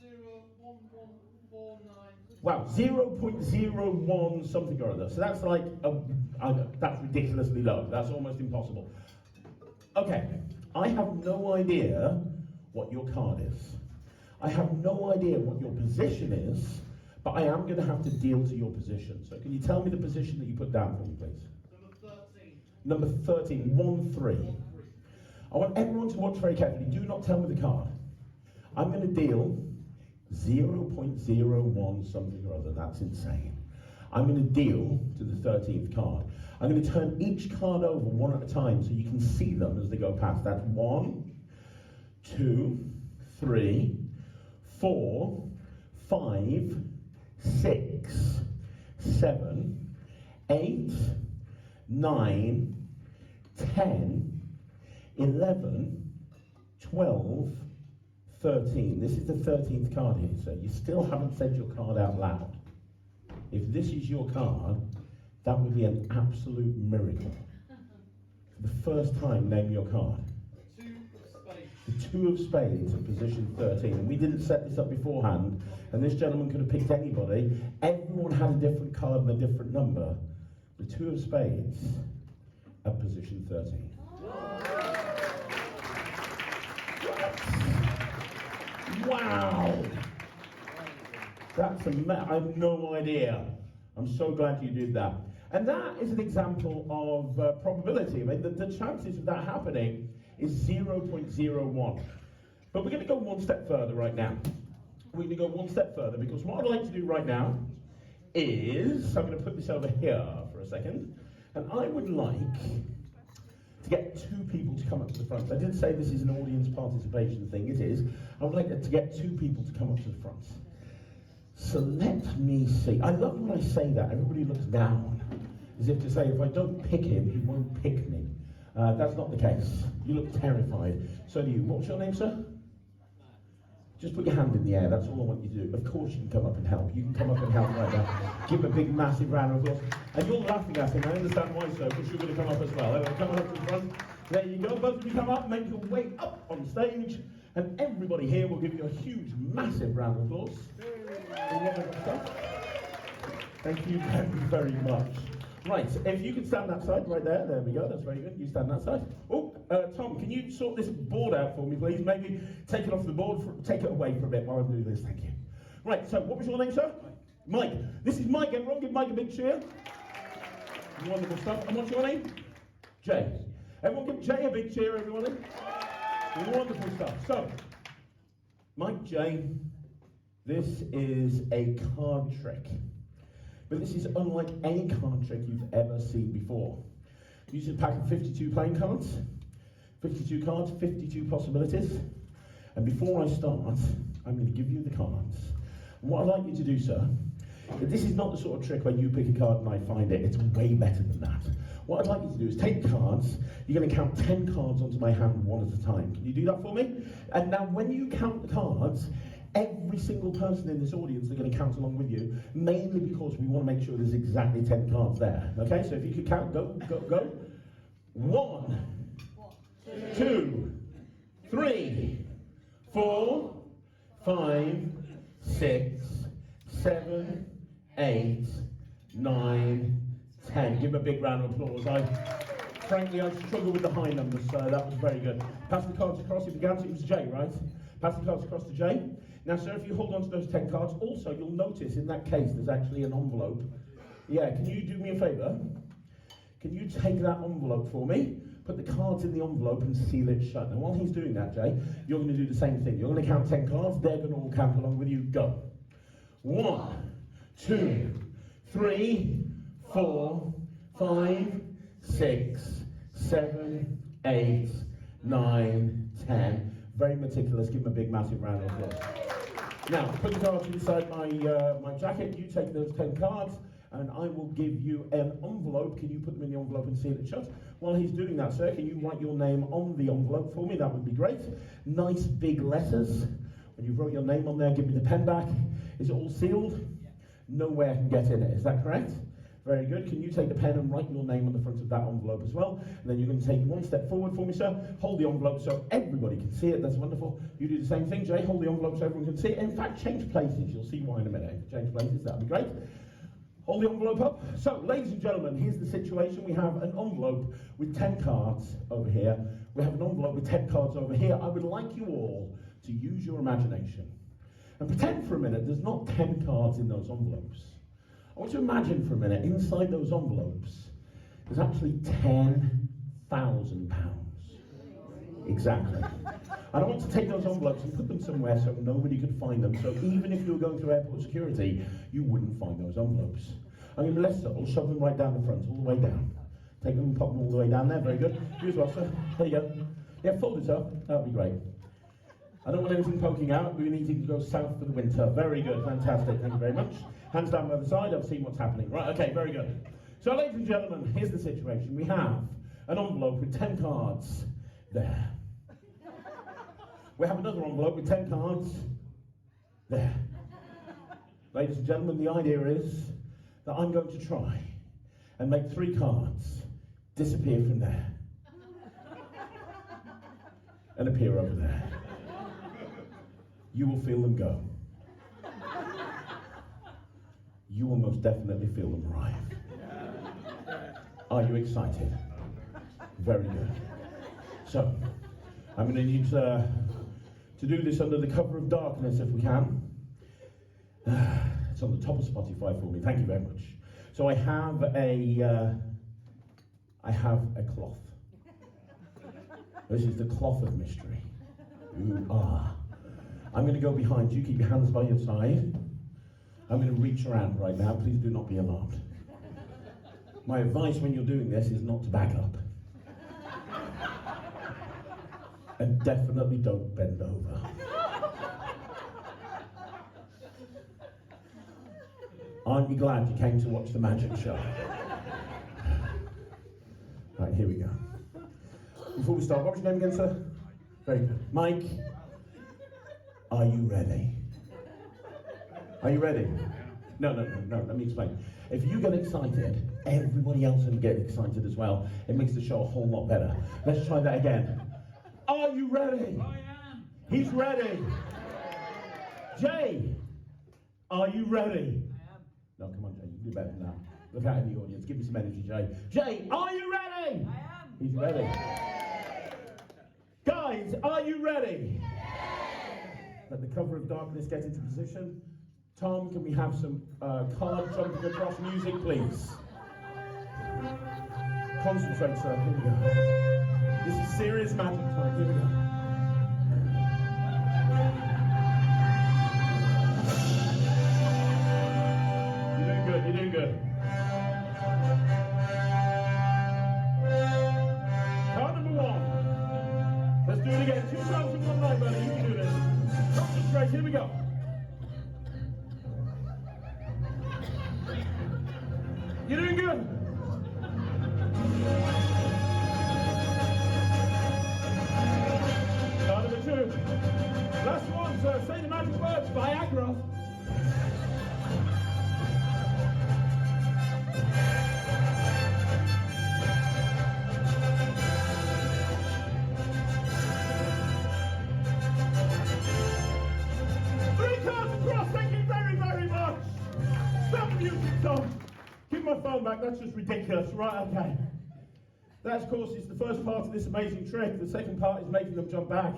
0.01149.
Wow, 0.01 something or other. So that's like, that's ridiculously low. That's almost impossible. Okay, I have no idea what your card is. I have no idea what your position is, but I am going to have to deal to your position. So can you tell me the position that you put down for me, please? Number 13, 1-3. I want everyone to watch very carefully. Do not tell me the card. I'm going to deal 0.01 something or other. That's insane. I'm going to deal to the 13th card. I'm going to turn each card over one at a time so you can see them as they go past. That's 1, 2, 3, 4, 5, 6, 7, 8, 9, 10, 11, 12, 13. This is the 13th card here, so you still haven't said your card out loud. If this is your card, that would be an absolute miracle. For the first time, name your card. The 2 of spades at position 13. And we didn't set this up beforehand, and this gentleman could have picked anybody. Everyone had a different card and a different number. the two of spades at position 13. Wow! That's I have no idea. I'm so glad you did that. And that is an example of probability. I mean, the chances of that happening is 0.01. But we're going to go one step further right now. We're going to go one step further because what I'd like to do right now is, I'm going to put this over here for a second, and I would like to get two people to come up to the front. I did say this is an audience participation thing, it is. I would like to get two people to come up to the front. So let me see. I love when I say that. Everybody looks down, as if to say, if I don't pick him, he won't pick me. That's not the case. You look terrified. So do you. What's your name, sir? Just put your hand in the air. That's all I want you to do. Of course you can come up and help. You can come up and help right now. Give him a big, massive round of applause. And you're laughing at him. I understand why so, because you're going to come up as well. Anyway, come on up to the front. There you go. Both of you come up, make your way up on stage. And everybody here will give you a huge, massive round of applause. Thank you very, very much. Right, if you could stand that side, right there we go, that's very good, you stand that side. Oh, Tom, can you sort this board out for me, please? Maybe take it off the board, take it away for a bit while I do this, thank you. Right, so what was your name, sir? Mike. This is Mike, everyone, give Mike a big cheer. Wonderful stuff. And what's your name? Jay. Everyone give Jay a big cheer, everyone. Wonderful stuff. So, Mike, Jay, this is a card trick. But this is unlike any card trick you've ever seen before. Use a pack of 52 playing cards, 52 cards, 52 possibilities. And before I start, I'm going to give you the cards. And what I'd like you to do, sir, this is not the sort of trick where you pick a card and I find it. It's way better than that. What I'd like you to do is take cards. You're going to count 10 cards onto my hand one at a time. Can you do that for me? And now when you count the cards, every single person in this audience are going to count along with you, mainly because we want to make sure there's exactly 10 cards there. Okay, so if you could count, go. 1, 2, 3, 4, 5, 6, 7, 8, 9, 10. Give him a big round of applause. Frankly, I struggle with the high numbers, so that was very good. Pass the cards across. If you can't, it was Jay, right? Pass the cards across to Jay. Now, sir, if you hold on to those 10 cards, also you'll notice in that case there's actually an envelope. Yeah, can you do me a favour? Can you take that envelope for me? Put the cards in the envelope and seal it shut. Now, while he's doing that, Jay, you're going to do the same thing. You're going to count 10 cards. They're going to all count along with you. Go. 1, 2, 3, 4, 5, 6, 7, 8, 9, 10. Very meticulous. Give him a big, massive round of applause. Now, put the cards inside my jacket. You take those 10 cards, and I will give you an envelope. Can you put them in the envelope and seal it shut? While he's doing that, sir, can you write your name on the envelope for me? That would be great. Nice big letters. When you've wrote your name on there, give me the pen back. Is it all sealed? Yeah. No air can get in it. Is that correct? Very good. Can you take the pen and write your name on the front of that envelope as well? And then you're going to take one step forward for me, sir. Hold the envelope so everybody can see it. That's wonderful. You do the same thing, Jay. Hold the envelope so everyone can see it. In fact, change places. You'll see why in a minute. Change places. That'll be great. Hold the envelope up. So, ladies and gentlemen, here's the situation. We have an envelope with 10 cards over here. We have an envelope with 10 cards over here. I would like you all to use your imagination and pretend for a minute there's not 10 cards in those envelopes. I want you to imagine for a minute, inside those envelopes, there's actually £10,000. Exactly. And I want to take those envelopes and put them somewhere so nobody could find them. So even if you were going through airport security, you wouldn't find those envelopes. I'm going to less subtle, shove them right down the front, all the way down. Take them and pop them all the way down there, very good. You as well, sir. There you go. Yeah, fold it up, that would be great. I don't want anything poking out. We need to go south for the winter. Very good, fantastic, thank you very much. Hands down by the side, I've seen what's happening. Right, okay, very good. So, ladies and gentlemen, here's the situation. We have an envelope with 10 cards there. We have another envelope with 10 cards there. Ladies and gentlemen, the idea is that I'm going to try and make 3 cards disappear from there and appear over there. You will feel them go. You will most definitely feel them arrive. Are you excited? Very good. So, I'm going to need to do this under the cover of darkness if we can. It's on the top of Spotify for me. Thank you very much. So I have a cloth. This is the cloth of mystery. Ooh, ah. I'm going to go behind you. Keep your hands by your side. I'm going to reach around right now. Please do not be alarmed. My advice when you're doing this is not to back up. And definitely don't bend over. Aren't you glad you came to watch the magic show? Right, here we go. Before we start, what was your name again, sir? Very good. Mike, are you ready? Are you ready? No, let me explain. If you get excited, everybody else will get excited as well. It makes the show a whole lot better. Let's try that again. Are you ready?
I am.
He's ready. Jay, are you ready?
I am.
No, come on, Jay, you can do better than that. Look out in the audience, give me some energy, Jay. Jay, are you ready?
I am.
He's ready. Guys, are you ready? Let the cover of darkness get into position. Tom, can we have some card jumping across music, please? Concentrate, sir. Here we go. This is serious magic time. Here we go. You're doing good. You're doing good. Card number one. Let's do it again. 2 times in one night, buddy. You can do this. Concentrate. Here we go. You're doing good. Card number 2. Last one, sir. Say the magic words. Viagra. My phone back, that's just ridiculous. Right, okay. That, of course, is the first part of this amazing trick. The second part is making them jump back.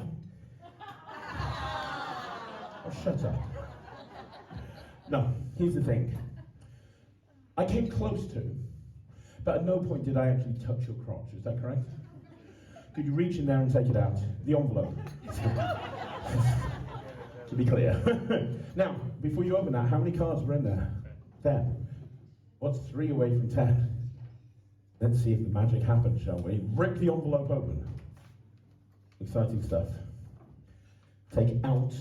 Oh, shut up. No, here's the thing. I came close to, but at no point did I actually touch your crotch. Is that correct? Could you reach in there and take it out? The envelope. To be clear. Now, before you open that, how many cards were in there? 10. What's 3 away from 10? Let's see if the magic happens, shall we? Rip the envelope open. Exciting stuff. Take out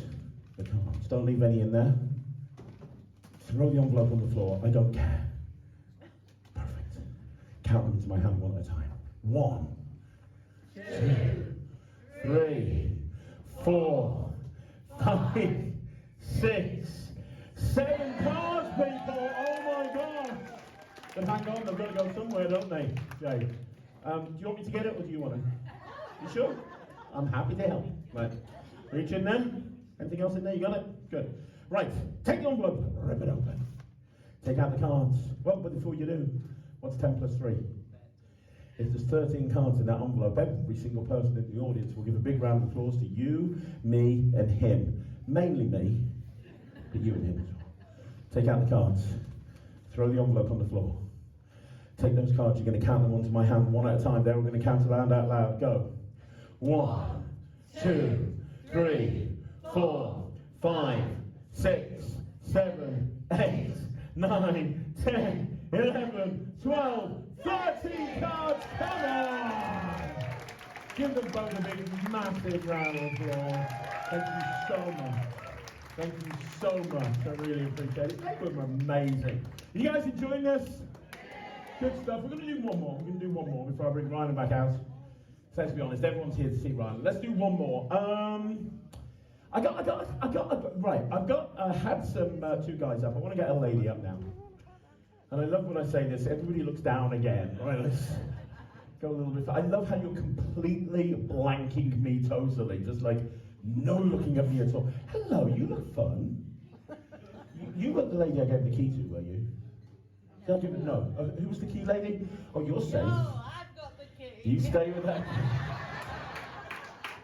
the cards. Don't leave any in there. Throw the envelope on the floor. I don't care. Perfect. Count them to my hand one at a time. 1, 2, 3, 4, 5, 6, 7 cards, people! Oh my God! But hang on, they've got to go somewhere, don't they, Jay? Do you want me to get it, or do you want it? You sure? I'm happy to help. Right. Reach in then. Anything else in there? You got it? Good. Right. Take the envelope. Rip it open. Take out the cards. Well, but before you do, what's 10 plus 3? If there's 13 cards in that envelope, every single person in the audience will give a big round of applause to you, me, and him. Mainly me, but you and him as well. Take out the cards. Throw the envelope on the floor. Take those cards. You're going to count them onto my hand one at a time. They're all going to count aloud out loud. Go. 1, 2, 3, 4, 5, 6, 7, 8, 9, 10, 11, 12, 13 cards. Come on! Give them both a big, massive round of applause. Thank you so much. Thank you so much. I really appreciate it. They were amazing. Are you guys enjoying this? Good stuff. We're going to do one more. We're going to do one more before I bring Ryland back out. So let's be honest, everyone's here to see Ryland. Let's do one more. I had some 2 guys up. I want to get a lady up now. And I love when I say this. Everybody looks down again. Right, let's go a little bit. I love how you're completely blanking me totally. Just like, no looking at me at all. Hello, you look fun. You were the lady I gave the key to, were you? Did I give it? No. Who was the key lady? Oh, you're safe.
No, I've got the key.
You stay with her.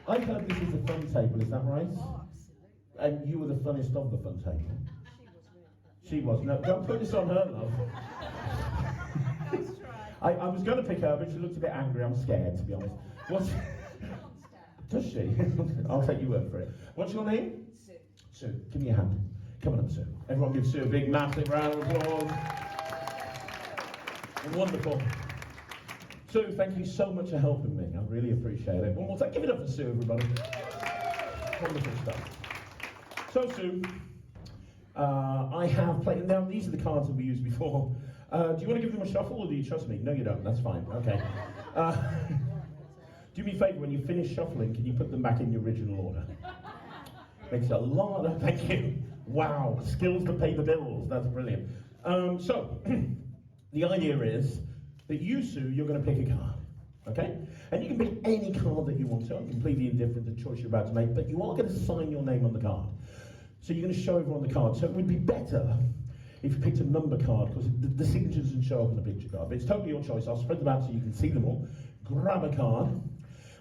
I heard this is a fun table, is that right?
Oh, absolutely.
And you were the funnest of the fun table.
She was really.
She was. No, don't put this on her, love.
Nice try.
I was going to pick her, but she looked a bit angry. I'm scared, to be honest. What's... Does she? I'll take your word for it. What's your name?
Sue.
Sue, give me a hand. Come on up, Sue. Everyone give Sue a big, massive round of applause. Wonderful. Sue, thank you so much for helping me. I really appreciate it. One more time. Give it up for Sue, everybody. Wonderful stuff. So, Sue, I have played... Now, these are the cards that we used before. Do you want to give them a shuffle, or do you trust me? No, you don't. That's fine. Okay. Do me a favour, when you finish shuffling, can you put them back in the original order? Makes a lot of... Thank you. Wow. Skills to pay the bills. That's brilliant. So, the idea is that you, Sue, you're going to pick a card. Okay? And you can pick any card that you want to. I'm completely indifferent to the choice you're about to make, but you are going to sign your name on the card. So you're going to show everyone the card. So it would be better if you picked a number card, because the signatures doesn't show up on the picture card. But it's totally your choice. I'll spread them out so you can see them all. Grab a card.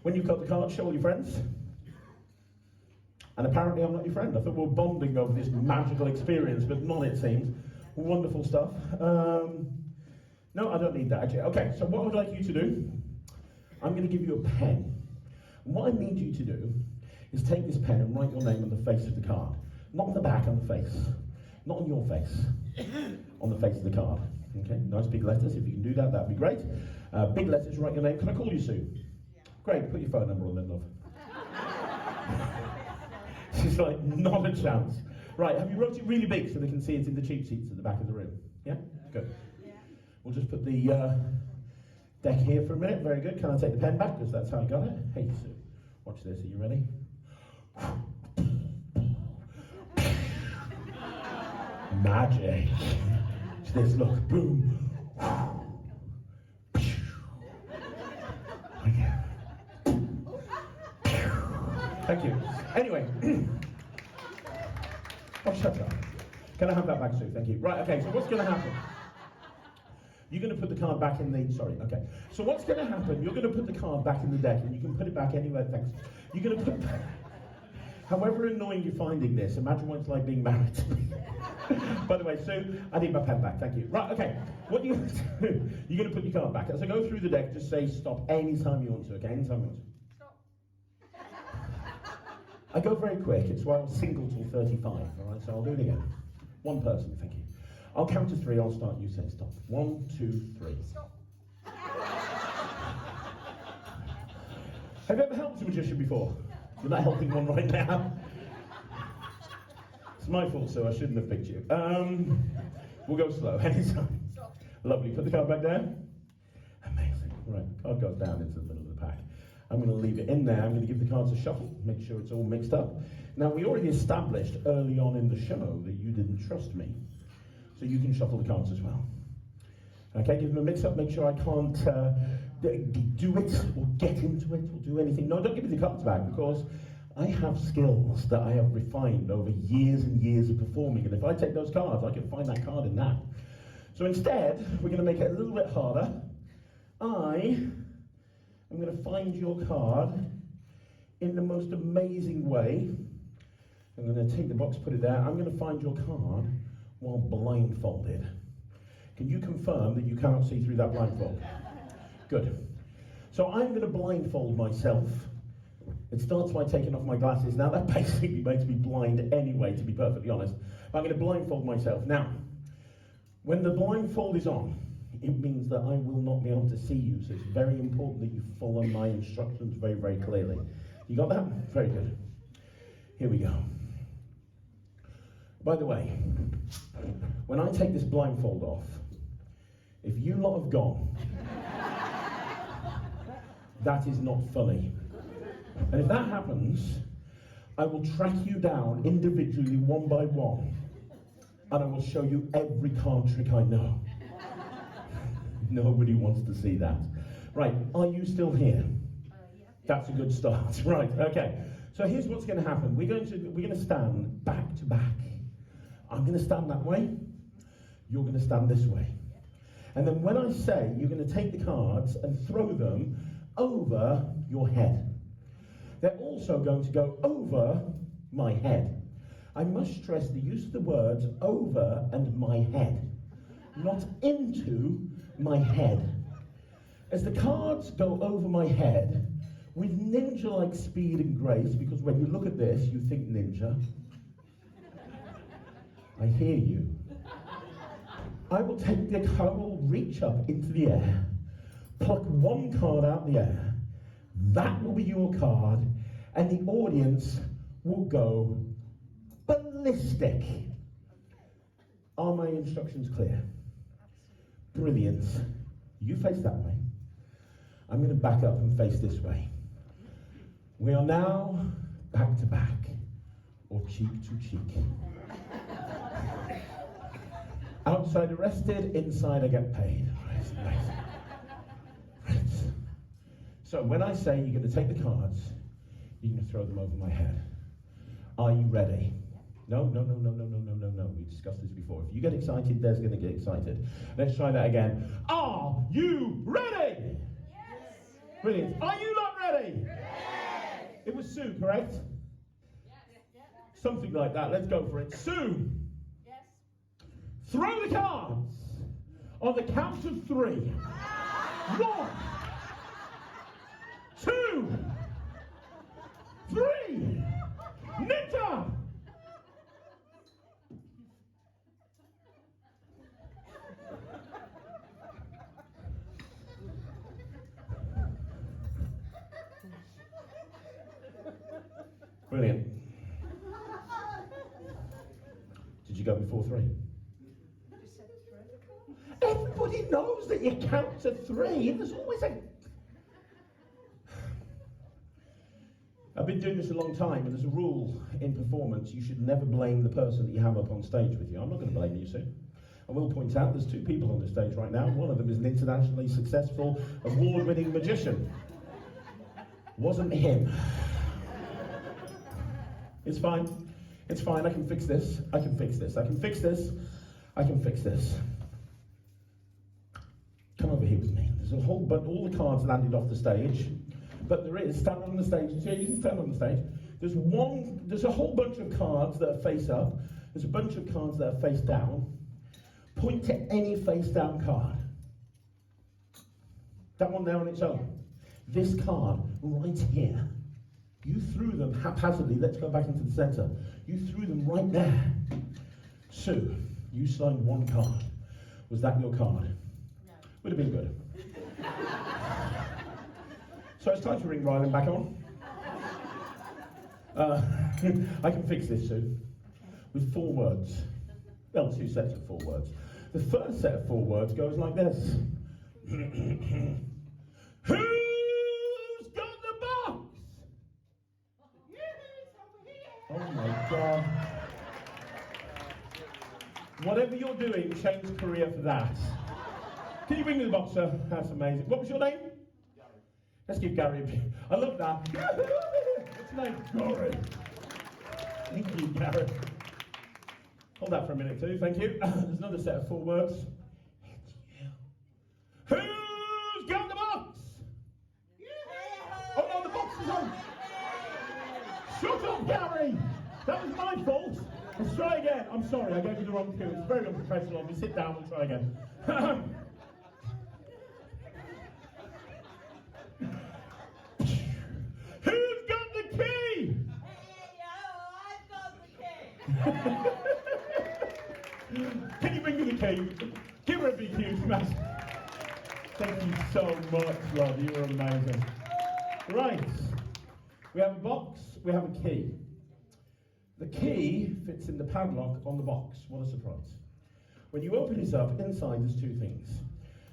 When you've got the card, show all your friends. And apparently I'm not your friend. I thought we were bonding over this magical experience, but not, it seems. Wonderful stuff. No, I don't need that, actually. Okay, so what I would like you to do, I'm going to give you a pen. And what I need you to do is take this pen and write your name on the face of the card. Not on the back, on the face. Not on your face. On the face of the card. Okay, nice big letters. If you can do that, that'd be great. Big letters, write your name. Can I call you Sue?
Yeah.
Great, put your phone number on then, love. She's like, not a chance. Right, have you wrote it really big so they can see it in the cheap seats at the back of the room? Yeah? Good.
Yeah.
We'll just put the deck here for a minute. Very good. Can I take the pen back? Because that's how I got it. Hey, Sue, watch this. Are you ready? Magic. Watch this. Look. Boom. Thank you. Anyway. Oh, shut up. Can I have that back, Sue? Thank you. Right, okay, so what's going to happen? You're going to put the card back in the... Sorry, okay. So what's going to happen, you're going to put the card back in the deck, and you can put it back anywhere, thanks. You're going to put... However annoying you're finding this, imagine what it's like being married to me. By the way, Sue, I need my pen back, thank you. Right, okay. What you're going to do, you're going to put your card back. As I go through the deck, just say stop anytime you want to, okay? Anytime you want to. I go very quick, it's why I'm single till 35, all right? So I'll do it again. One person, thank you. I'll count to 3, I'll start, you say stop. 1, 2, 3.
Stop.
Have you ever helped a magician before? You're not helping one right now. It's my fault, so I shouldn't have picked you. We'll go slow, anytime.
Stop.
Lovely, put the card back down. Amazing, right, card goes down into the middle of the pack. I'm going to leave it in there. I'm going to give the cards a shuffle, make sure it's all mixed up. Now, we already established early on in the show that you didn't trust me, so you can shuffle the cards as well. Okay, give them a mix-up, make sure I can't do it or get into it or do anything. No, don't give me the cards back, because I have skills that I have refined over years and years of performing, and if I take those cards, I can find that card in that. So instead, we're going to make it a little bit harder. I'm going to find your card in the most amazing way. I'm going to take the box, put it there. I'm going to find your card while blindfolded. Can you confirm that you cannot see through that blindfold? Good. So I'm going to blindfold myself. It starts by taking off my glasses. Now that basically makes me blind anyway, to be perfectly honest. But I'm going to blindfold myself. Now, when the blindfold is on, it means that I will not be able to see you, so it's very important that you follow my instructions very, very clearly. You got that? Very good. Here we go. By the way, when I take this blindfold off, if you lot have gone, that is not funny. And if that happens, I will track you down individually, one by one, and I will show you every card trick I know. Nobody wants to see that. Right, are you still here?
Yeah.
That's a good start. Right, okay. So here's what's going to happen. We're going to stand back to back. I'm going to stand that way. You're going to stand this way. And then when I say, you're going to take the cards and throw them over your head. They're also going to go over my head. I must stress the use of the words over and my head, not into my head. As the cards go over my head, with ninja-like speed and grace, because when you look at this, you think ninja. I hear you. I will take the card, I will reach up into the air, pluck one card out of the air. That will be your card, and the audience will go ballistic. Are my instructions clear? Brilliant. You face that way. I'm going to back up and face this way. We are now back to back, or cheek to cheek. Outside arrested, inside I get paid. Right. So when I say you're going to take the cards, you're going to throw them over my head. Are you ready? No. We discussed this before. If you get excited, Des going to get excited. Let's try that again. Are you ready?
Yes.
Brilliant. Are you not ready?
Yes.
It was Sue, correct?
Yes.
Something like that. Let's go for it. Sue,
Yes.
throw the cards on the count of 3. 1, 2, 3. Ninja! Brilliant. Did you go before 3? Everybody knows that you count to 3. There's always a... I've been doing this a long time, and there's a rule in performance: you should never blame the person that you have up on stage with you. I'm not going to blame you, Sue. I will point out there's 2 people on the stage right now. One of them is an internationally successful, award-winning magician. Wasn't him. It's fine. It's fine. I can fix this. I can fix this. I can fix this. I can fix this. Come over here with me. There's a whole bunch. All the cards landed off the stage. But there is, stand on the stage, you can stand on the stage. There's a whole bunch of cards that are face up. There's a bunch of cards that are face down. Point to any face down card. That one there on its own. This card right here. You threw them haphazardly. Let's go back into the center. You threw them right there. Sue, you signed 1 card. Was that your card?
No.
Would have been good. So it's time to ring Ryland back on. I can fix this, Sue, with 4 words. Well, 2 sets of 4 words. The first set of 4 words goes like this. Who's got the box? Oh my God. Whatever you're doing, change career for that. Can you bring me the box, sir? That's amazing. What was your name? Let's give Gary a bit. I love that. What's your name? Gary. Thank you, Gary. Hold that for a minute too, thank you. There's another set of 4 words. It's you. Who's got the box? Oh no, the box is on. Shut up, Gary. That was my fault. Let's try again. I'm sorry, I gave you the wrong cue. It's very unprofessional of me. Sit down, we'll try again. Who's got the key?
I've got the key.
Can you bring me the key? Give her a big huge smash. Thank you so much, love. You were amazing. Right. We have a box, we have a key. The key fits in the padlock on the box. What a surprise. When you open this up, inside there's 2 things.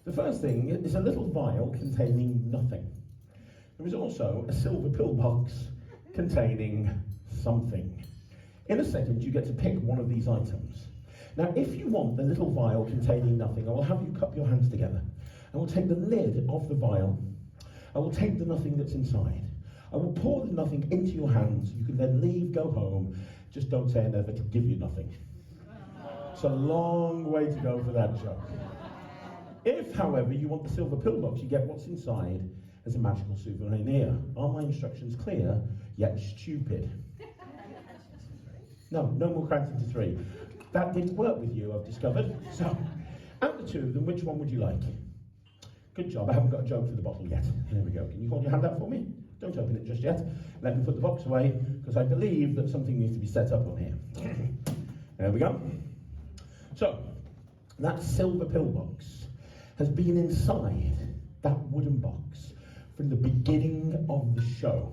The first thing is a little vial containing nothing. There is also a silver pillbox containing something. In a second, you get to pick one of these items. Now, if you want the little vial containing nothing, I will have you cup your hands together. I will take the lid off the vial. I will take the nothing that's inside. I will pour the nothing into your hands. You can then leave, go home. Just don't say I never give you nothing. It's a long way to go for that joke. If, however, you want the silver pillbox, you get what's inside as a magical souvenir. Are my instructions clear, yet stupid? No more cranks into 3. That didn't work with you, I've discovered. So, out of the 2 of them, which one would you like? Good job, I haven't got a joke for the bottle yet. There we go. Can you hold your hand out for me? Don't open it just yet. Let me put the box away, because I believe that something needs to be set up on here. There we go. So, that silver pillbox has been inside that wooden box from the beginning of the show,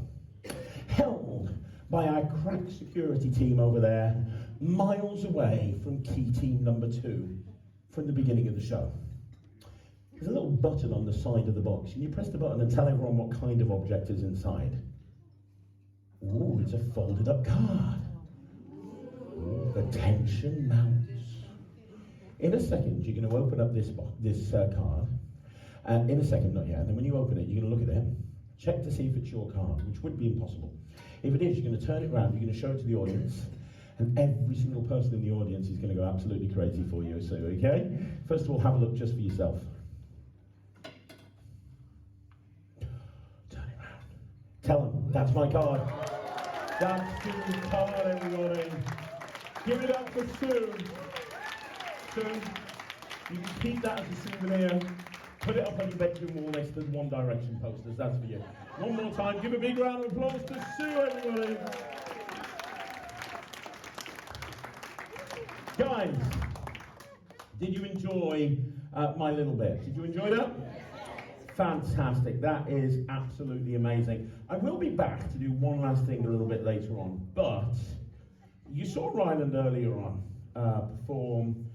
held by our crack security team over there, miles away from key team number 2, from the beginning of the show. There's a little button on the side of the box, and you press the button and tell everyone what kind of object is inside. Ooh, it's a folded up card. Ooh, the tension mounts. In a second, you're going to open up this card. In a second, not yet. And then when you open it, you're going to look at it, check to see if it's your card, which would be impossible. If it is, you're going to turn it around, you're going to show it to the audience, and every single person in the audience is going to go absolutely crazy for you. So, okay? First of all, have a look just for yourself. Turn it around. Tell them, that's my card. That's Sue's card, everybody. Give it up for Sue. Sue, you can keep that as a souvenir. Put it up on your bedroom wall next to the One Direction posters. That's for you. One more time, give a big round of applause to Sue, everybody. Guys, did you enjoy my little bit? Did you enjoy that? Fantastic. That is absolutely amazing. I will be back to do one last thing a little bit later on, but you saw Ryland earlier on perform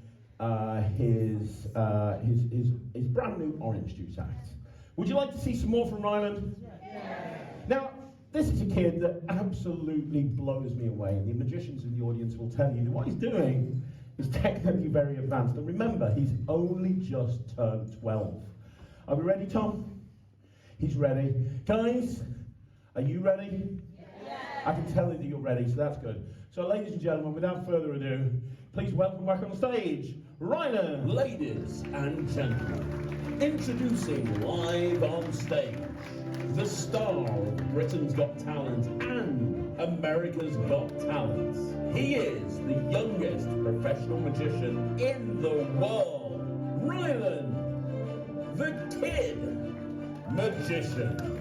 his brand new orange juice act. Would you like to see some more from Ryland? Yeah. Now, this is a kid that absolutely blows me away, and the magicians in the audience will tell you that what he's doing is technically very advanced. And remember, he's only just turned 12. Are we ready, Tom? He's ready. Guys, are you ready? Yeah. I can tell that you're ready, so that's good. So, ladies and gentlemen, without further ado, please welcome back on stage, Ryland.
Ladies and gentlemen, introducing live on stage, the star of Britain's Got Talent and America's Got Talent. He is the youngest professional magician in the world, Ryland, the Kid Magician.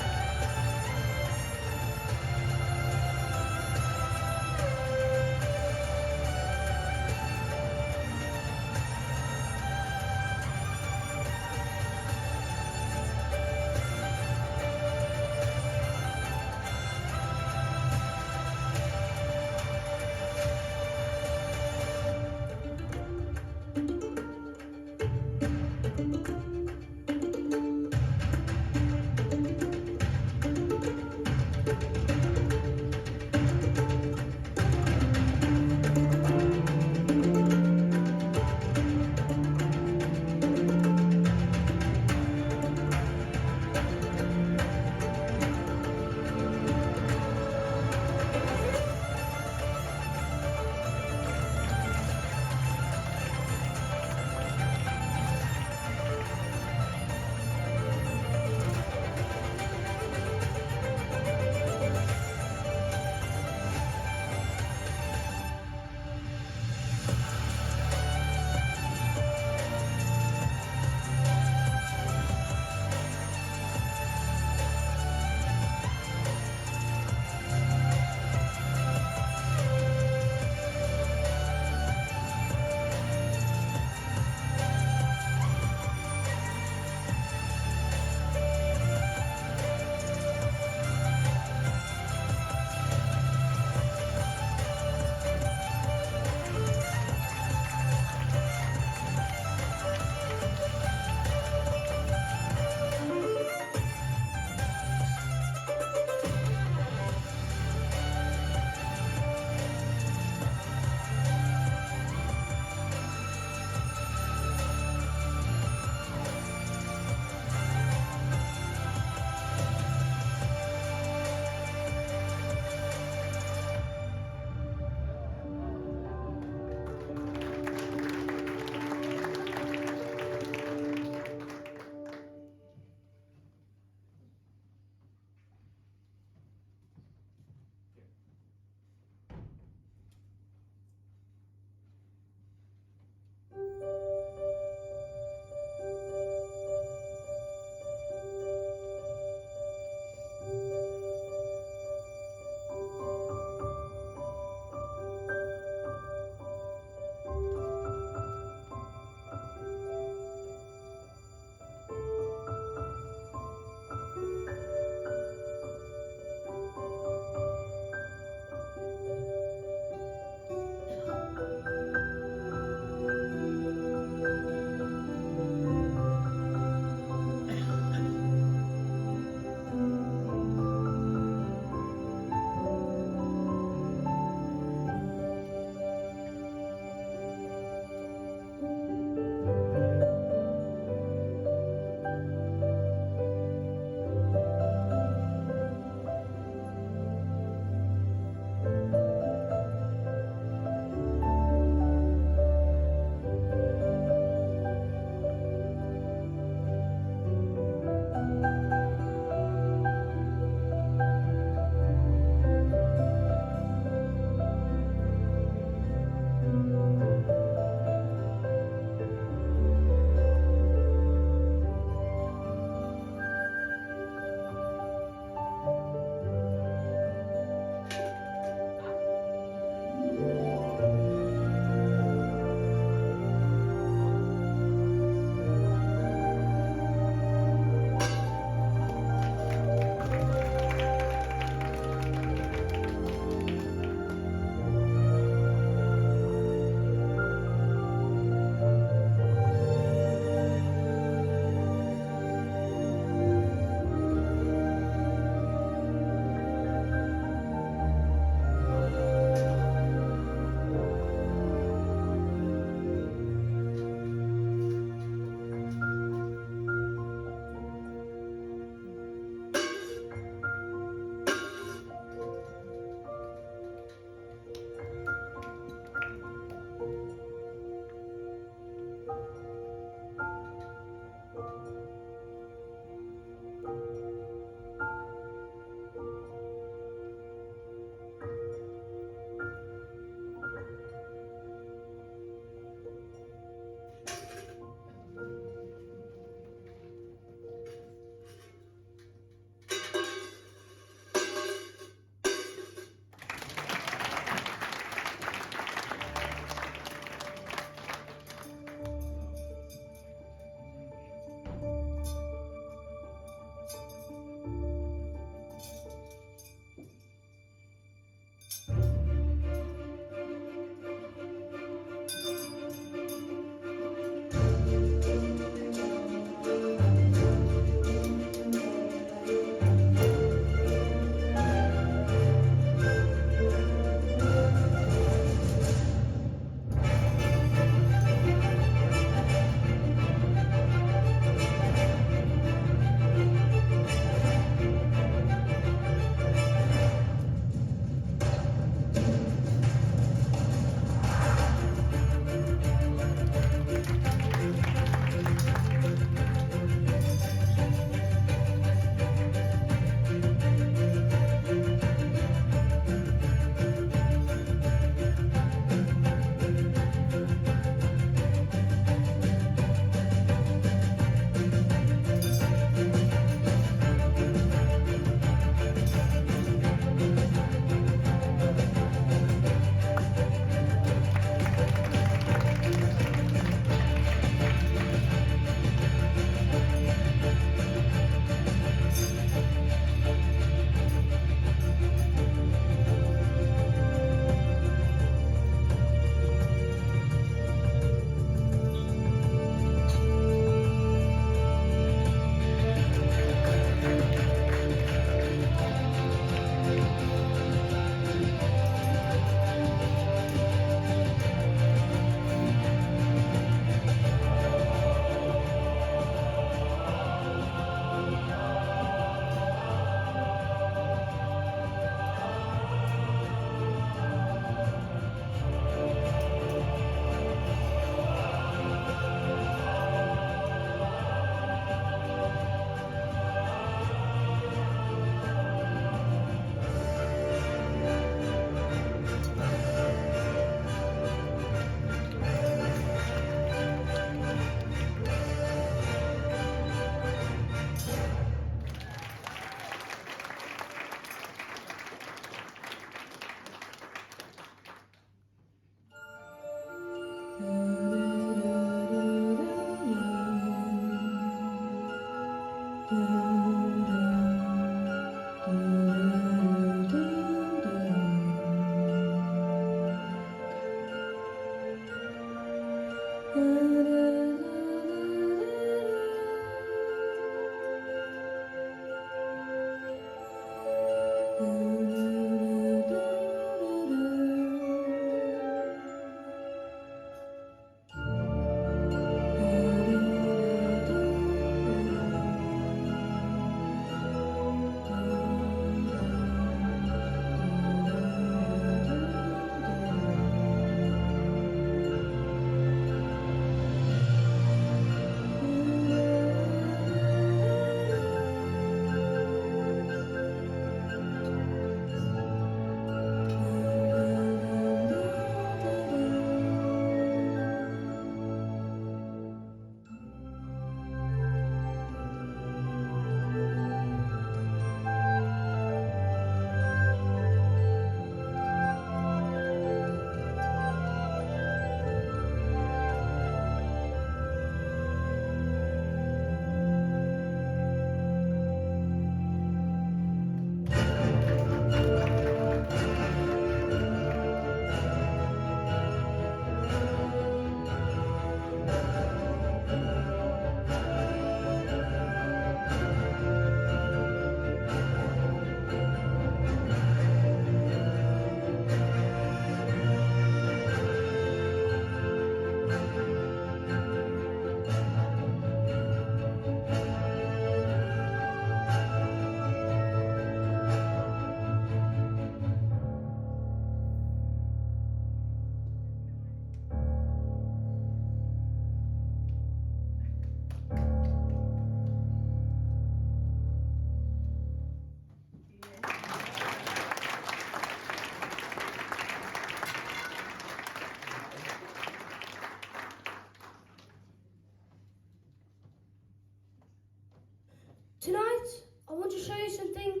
Tonight, I want to show you something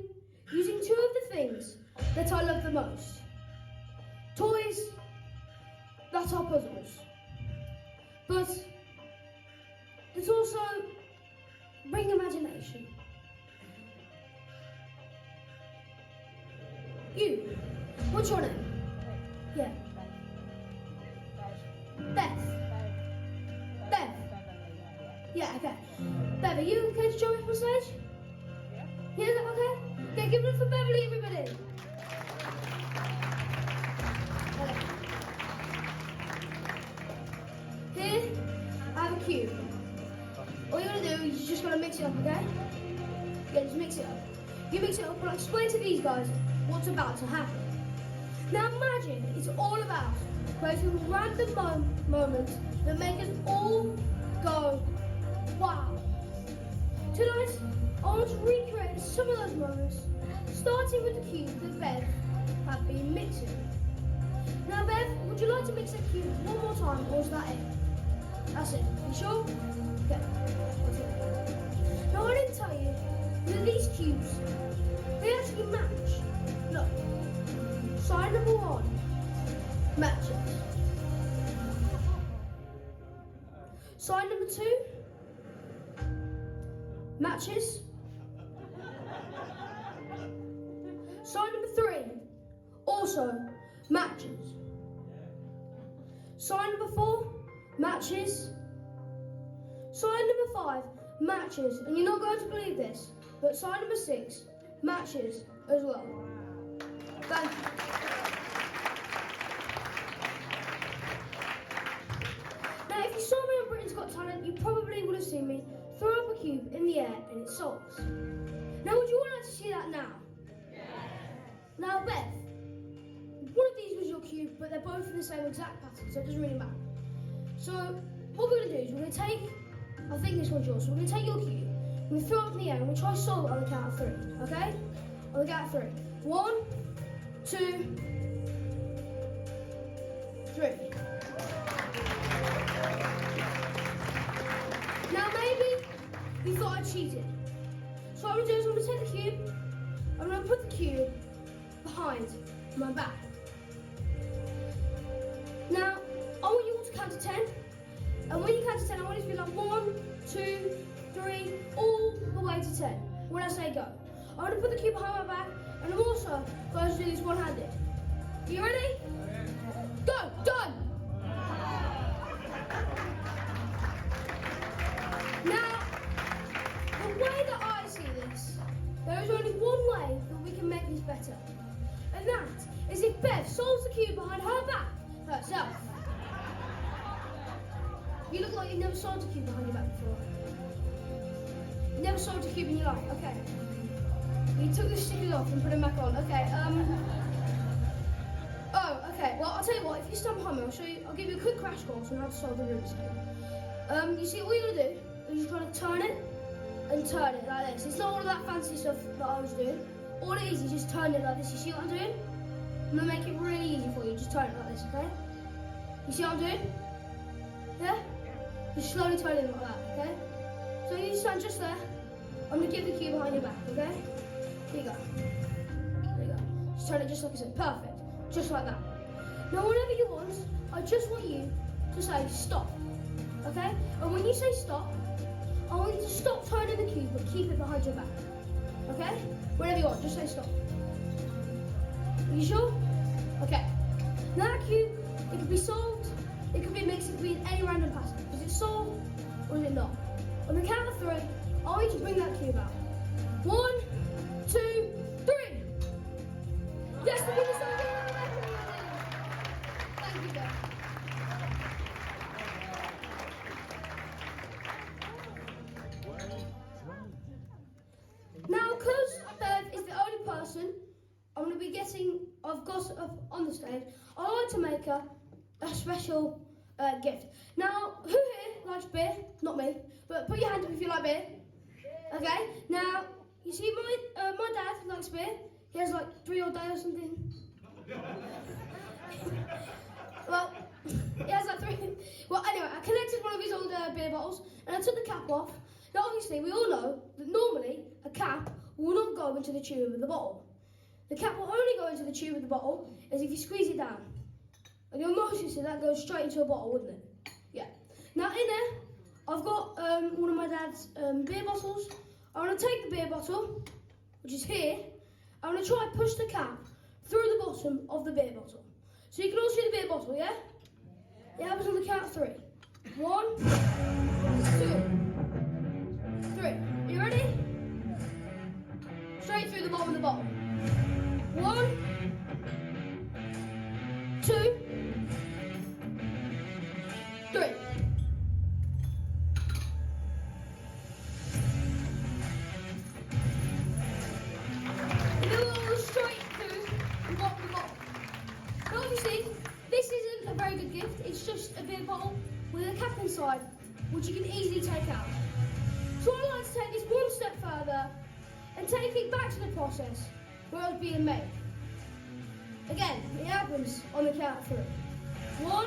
using two of the things that I love the most. Toys that are puzzles. But that also bring imagination. You, what's your name? Yeah. Beth. Bev. Yeah, okay. Bev, are you okay to join me on stage? Yeah, is that okay? Okay, give it up for Beverly, everybody. Okay. Here, I have a cube. All you're gonna do is you just gotta mix it up, okay? Yeah, just mix it up. You mix it up, but I'll explain to these guys what's about to happen. Now imagine it's all about creating random moments that make us all go, wow. Tonight, I want to recreate some of those moments, starting with the cube that Bev had been mixing. Now Bev, would you like to mix that cube one more time, or is that it? That's it. You sure? Okay. That's it. Now I didn't tell you that these cubes, they actually match. Look. Sign number one, matches. Sign number two, matches. Sign number three, also matches. Sign number four, matches. Sign number five, matches. And you're not going to believe this, but sign number six, matches as well. Thank you. Now, if you saw me on Britain's Got Talent, you probably would have seen me throw up a cube in the air and it solves. Now, would you all like to see that now? Yes. Now, Beth, one of these was your cube, but they're both in the same exact pattern, so it doesn't really matter. So, what we're going to do is we're going to take, I think this one's yours, so we're going to take your cube, we're going to throw it in the air, and we're going to try to solve it on the count of three, okay? On the count of three. 1, 2, 3. Now maybe you thought I cheated. So what I'm going to do is I'm going to take the cube, I'm going to put the cube behind my back. Now, I want you all to count to 10. And when you count to 10, I want you to be like 1, 2, 3, all the way to 10. When I say go. I'm going to put the cube behind my back, and I'm also going to do this one-handed. You ready? Go! Done! Now, the way that I see this, there is only one way that we can make this better. And that is if Bev solves the cube behind her back herself. You look like you've never solved a cube behind your back before. You never solved a cube in your life, okay. You took the stickers off and put them back on. Okay, oh, okay. Well, I'll tell you what, if you stand behind me, I'll give you a quick crash course on how to solve the Rubik's Cube. You see, all you're gonna do is just kind of turn it and turn it like this. It's not all of that fancy stuff that I was doing. All it is just turn it like this. You see what I'm doing? I'm gonna make it really easy for you. Just turn it like this, okay? You see what I'm doing? Yeah? Just slowly turn it like that, okay? So you stand just there. I'm gonna give the cube behind your back, okay? Here you go. There you go. Just turn it just like I said. Perfect. Just like that. Now, whenever you want, I just want you to say stop. Okay? And when you say stop, I want you to stop turning the cube but keep it behind your back. Okay? Whenever you want, just say stop. Are you sure? Okay. Now that cube, it could be solved, it could be mixed, it could be in any random pattern. Is it solved or is it not? On the count of three, I want you to bring that cube out. 1, 2, 3. Yes, the winner's over. Thank you, Beth. Now, because Bev is the only person I'm going to be getting, I've got on the stage, I like to make her a special gift. Now, who here likes beer? Not me, but put your hand up if you like beer. Okay, now, you see my dad likes beer. He has like 3 all day or something. Well, he has like 3. Well, anyway, I collected one of his old beer bottles and I took the cap off Now obviously we all know that normally a cap will not go into the tube of the bottle. The cap will only go into the tube of the bottle as if you squeeze it down. And you'll notice that that goes straight into a bottle, wouldn't it? Yeah. Now in there, I've got one of my dad's beer bottles. I'm going to take the beer bottle, which is here. I'm going to try and push the cap through the bottom of the beer bottle. So you can all see the beer bottle, yeah? Yeah, it happens on the count of 3. 1, 2, 3. Are you ready? Straight through the bottom of the bottle. 1, 2, 3. And then we'll go straight through the bottom of the bottle. Now obviously, this isn't a very good gift. It's just a beer bottle with a cap inside, which you can easily take out. So I'd like to take this one step further and take it back to the process where it was being made. Again, it happens on the count of 3. 1,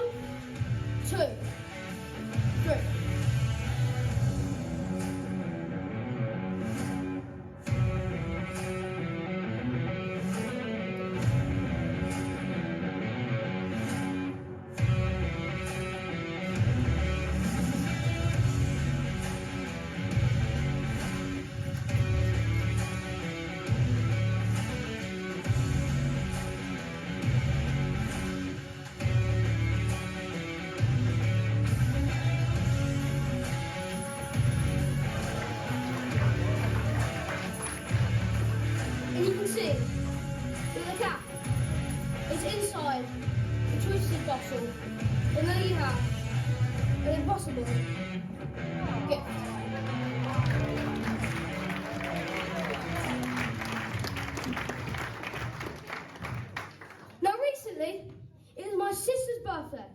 2, 3. And you can see that the cap is inside the twisted bottle. And there you have an impossible gift. Now recently, it was my sister's birthday.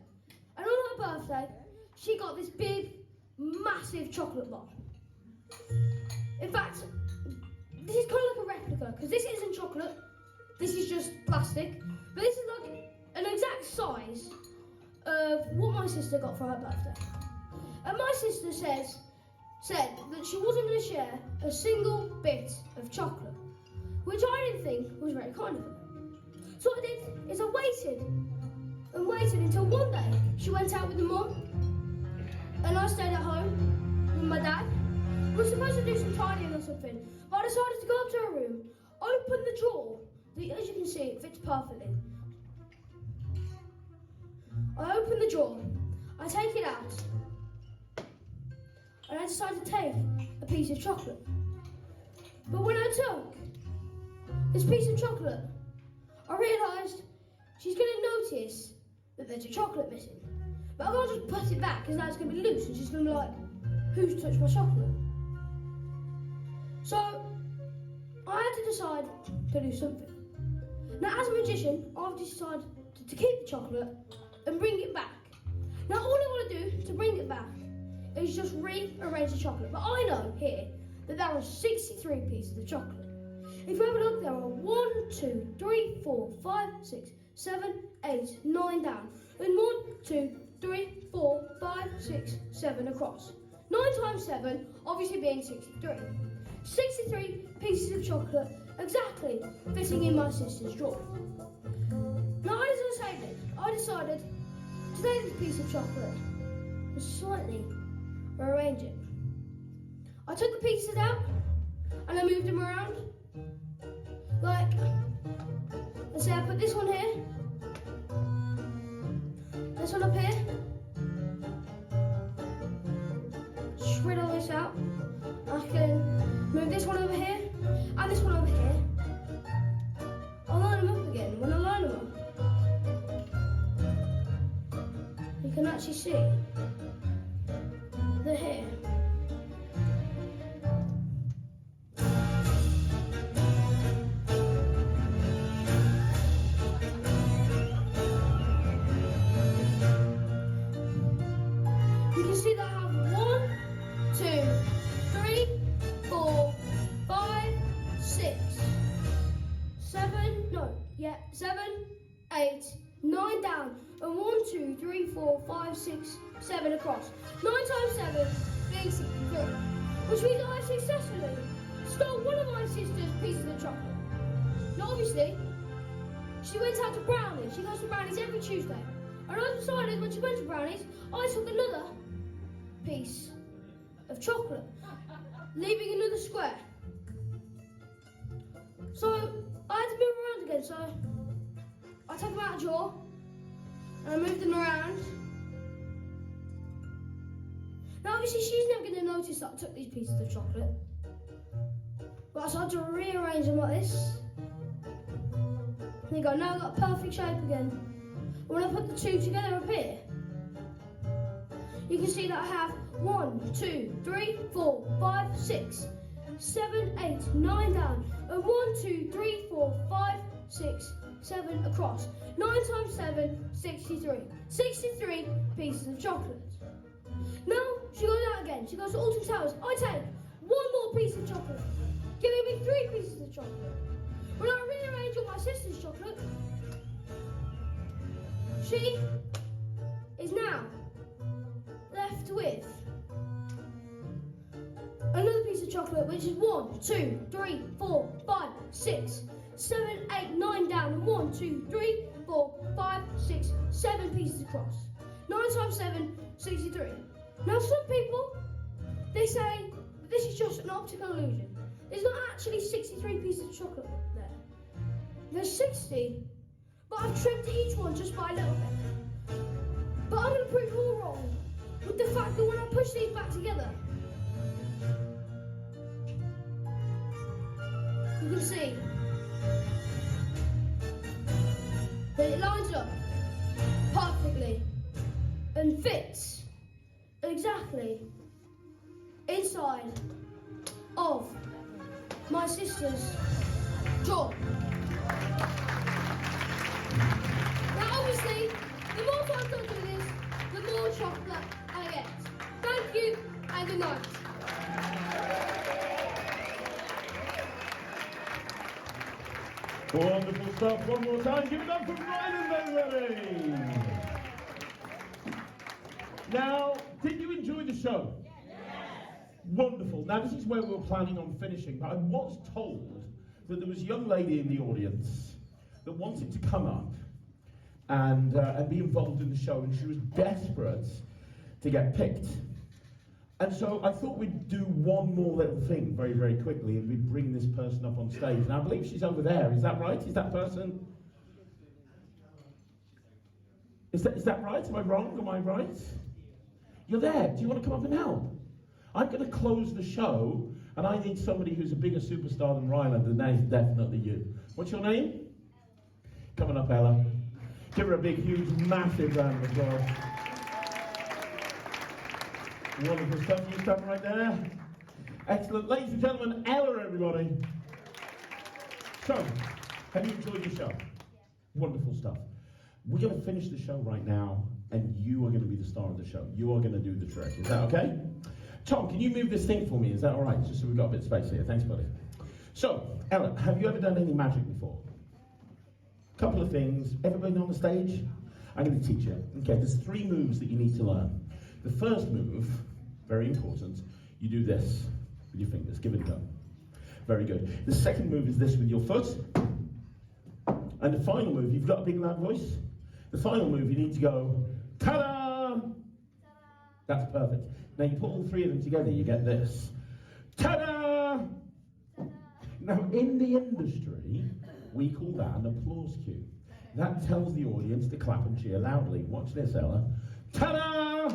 And on her birthday, she got this big, massive chocolate bar. In fact, this is kind of like a replica, because this isn't chocolate, this is just plastic. But this is like an exact size of what my sister got for her birthday. And my sister said that she wasn't going to share a single bit of chocolate, which I didn't think was very kind of her. So what I did is I waited and waited until one day she went out with the mum, and I stayed at home with my dad. We were supposed to do some tidying or something, but I decided to go up to her room, open the drawer. As you can see, it fits perfectly. I open the drawer, I take it out, and I decide to take a piece of chocolate. But when I took this piece of chocolate, I realised she's going to notice that there's a chocolate missing. But I can't just put it back because now it's going to be loose and she's going to be like, who's touched my chocolate? So I had to decide to do something. Now as a magician, I've decided to keep the chocolate and bring it back. Now all I want to do to bring it back is just rearrange the chocolate. But I know here that there are 63 pieces of chocolate. If you have a look, there are 1, 2, 3, 4, 5, 6, 7, 8, 9 down. And 1, 2, 3, 4, 5, 6, 7 across. 9 times 7 obviously being 63. 63 pieces of chocolate exactly fitting in my sister's drawer. Now as I say this, I decided to take this piece of chocolate and slightly rearrange it. I took the pieces out and I moved them around. Like, let's say I put this one here, this one up here, spread all this out. I can move this one over here and this one over here. I'll line them up again. When I line them up, you can actually see the hair. You can see that I have 1, 2, 3, 4, 5, 6, 7, 8, 9 down, and 1, 2, 3, 4, 5, 6, 7 across. 9 times 7 being 63. which means I successfully stole one of my sister's pieces of chocolate. Now obviously, she went out to Brownies. She goes to Brownies every Tuesday. And I decided when she went to Brownies, I took another piece of chocolate, leaving another square. So I had to move around again, so I took them out of the drawer and I moved them around. Now obviously she's never going to notice that I took these pieces of chocolate. But I started to rearrange them like this. There you go, now I've got a perfect shape again. When I put the two together up here, you can see that I have 1, 2, 3, 4, 5, 6, 7, 8, 9 down, and 1, 2, 3, 4, 5, 6, 7 across. 9 times 7, 63. 63 pieces of chocolate. Now she goes out again. She goes to Alton Towers. I take one more piece of chocolate, giving me 3 pieces of chocolate. When I rearrange all my sister's chocolate, she is now left with another piece of chocolate, which is 1, 2, 3, 4, 5, 6, 7, 8, 9 down, and 1, 2, 3, 4, 5, 6, 7 pieces across. 9 times 7, 63. Now some people, they say this is just an optical illusion. There's not actually 63 pieces of chocolate there. There's 60, but I've trimmed each one just by a little bit. But I'm going to prove you all wrong with the fact that when I push these back together, you can see that it lines up perfectly and fits exactly inside of my sister's jaw. Now obviously, the more fun I do this, the more chocolate I get. Thank you and good night.
Wonderful stuff. One more time. Give it up for Ryland, everybody. Now, did you enjoy the show? Yes. Wonderful. Now, this is where we were planning on finishing, but I was told that there was a young lady in the audience that wanted to come up and be involved in the show, and she was desperate to get picked. And so I thought we'd do one more little thing very, very quickly, and we'd bring this person up on stage. And I believe she's over there. Is that right? Is that person? Is that right? Am I wrong? Am I right? You're there. Do you want to come up and help? I'm going to close the show, and I need somebody who's a bigger superstar than Ryland, and that is definitely you. What's your name? Coming up, Ella. Give her a big, huge, massive round of applause. Wonderful stuff. You stand right there. Excellent. Ladies and gentlemen, Ella, everybody. So, have you enjoyed the show? Wonderful stuff. We're going to finish the show right now, and you are going to be the star of the show. You are going to do the trick. Is that okay? Tom, can you move this thing for me? Is that all right? Just so we've got a bit of space here. Thanks, buddy. So, Ella, have you ever done any magic before? Couple of things. Everybody on the stage? I'm going to teach you. Okay, there's 3 moves that you need to learn. The first move, very important, you do this with your fingers. Give it a go. Very good. The second move is this with your foot. And the final move, you've got a big loud voice. The final move, you need to go, ta-da! That's perfect. Now you put all 3 of them together, you get this. Ta-da! Now in the industry, we call that an applause cue. That tells the audience to clap and cheer loudly. Watch this, Ella. Ta-da!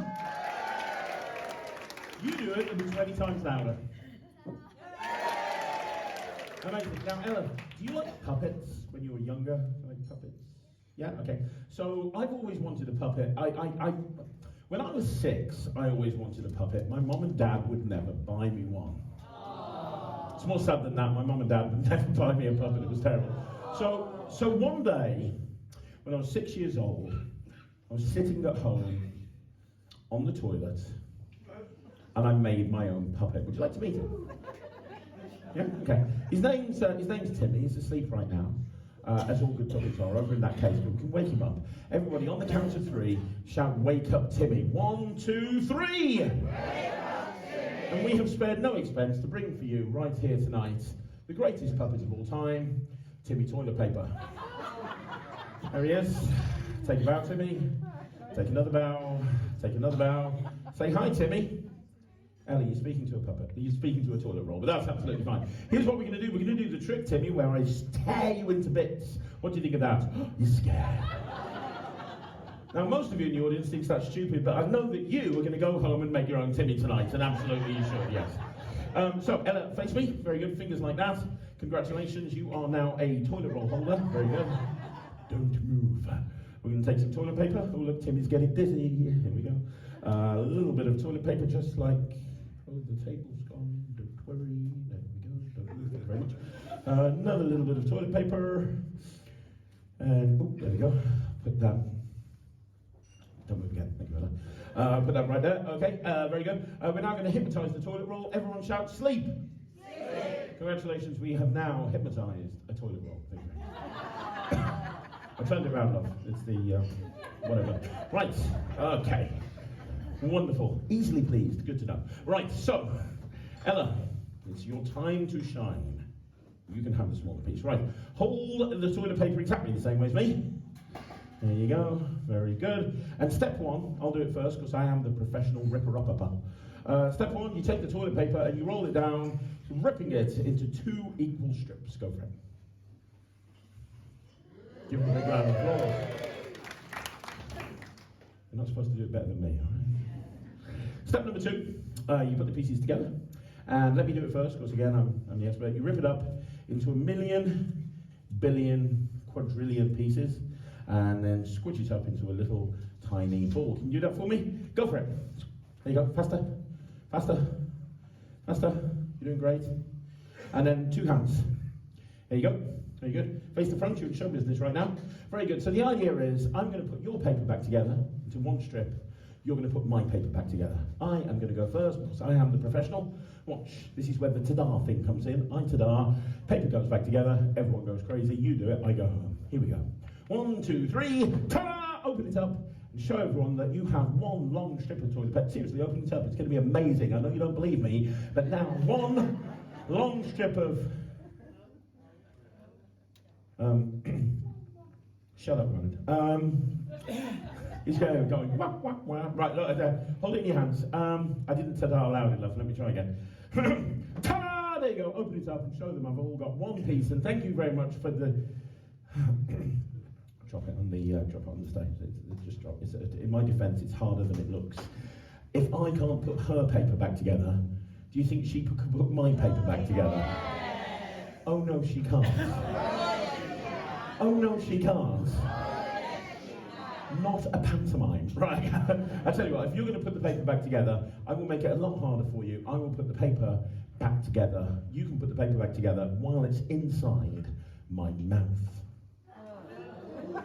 You do it, and it's 20 times louder. Amazing. Now, Ella, do you like puppets when you were younger? Like puppets? Yeah? Okay. So, I've always wanted a puppet. When I was 6, I always wanted a puppet. My mum and dad would never buy me one. It's more sad than that. My mum and dad would never buy me a puppet. It was terrible. So one day, when I was 6 years old, I was sitting at home on the toilet, and I made my own puppet. Would you like to meet him? Yeah? Okay. His name's Timmy. He's asleep right now, as all good puppets are. Over in that case, but we can wake him up. Everybody, on the count of 3, shout, "Wake up, Timmy." 1, 2, 3. Wake up, Timmy. And we have spared no expense to bring for you right here tonight the greatest puppet of all time, Timmy Toilet Paper. There he is. Take a bow, Timmy. Take another bow. Take another bow. Say hi, Timmy. Ellie, you're speaking to a puppet. You're speaking to a toilet roll, but that's absolutely fine. Here's what we're going to do. We're going to do the trick, Timmy, where I tear you into bits. What do you think of that? You're scared. Now, most of you in the audience think that's stupid, but I know that you are going to go home and make your own Timmy tonight, and absolutely you should, yes. So, Ella, face me. Very good. Fingers like that. Congratulations. You are now a toilet roll holder. Very good. Don't move. We're going to take some toilet paper. Oh, look, Timmy's getting dizzy. Here we go. A little bit of toilet paper, just like... Oh, the table's gone. Don't worry. There we go. Don't move. Thank you very much. Another little bit of toilet paper. And, oh, there we go. Put that... Don't move again. Thank you, Ella. Put that right there. Okay, very good. We're now going to hypnotise the toilet roll. Everyone shout, sleep! Sleep! Congratulations, we have now hypnotised a toilet roll. Thank you. I turned it around, love. It's the, whatever. Right, okay. Wonderful. Easily pleased. Good to know. Right, so, Ella, it's your time to shine. You can have the smaller piece. Right, hold the toilet paper exactly the same way as me. There you go, very good. And step one, I'll do it first because I am the professional ripper-upper. Step one, you take the toilet paper and you roll it down, ripping it into 2 equal strips. Go for it. Give them a big round of applause. You're not supposed to do it better than me, all right? Step number 2, you put the pieces together. And let me do it first because, again, I'm the expert. You rip it up into 1 million, billion, quadrillion pieces. And then squish it up into a little tiny ball. Can you do that for me? Go for it. There you go. Faster. Faster. Faster. You're doing great. And then 2 hands. There you go. Very good. Face the front. You're in show business right now. Very good. So the idea is I'm going to put your paper back together into 1 strip. You're going to put my paper back together. I am going to go first because I am the professional. Watch. This is where the ta-da thing comes in. I ta-da. Paper goes back together. Everyone goes crazy. You do it. I go home. Here we go. 1, 2, 3, ta-da! Open it up and show everyone that you have 1 long strip of toilet paper. Seriously, open it up. It's going to be amazing. I know you don't believe me, but now 1 long strip of... Shut up, Ryland. He's going, wah, wah, wah. Right, look, hold it in your hands. I didn't ta-da loud enough. Let me try again. Ta-da! There you go. Open it up and show them I've all got 1 piece. And thank you very much for the... Drop it on the stage. Just drop it. In my defence, it's harder than it looks. If I can't put her paper back together, do you think she could put my paper back together? Oh no, she can't. Oh no, she can't. Not a pantomime, right? I tell you what, if you're going to put the paper back together, I will make it a lot harder for you. I will put the paper back together. You can put the paper back together while it's inside my mouth.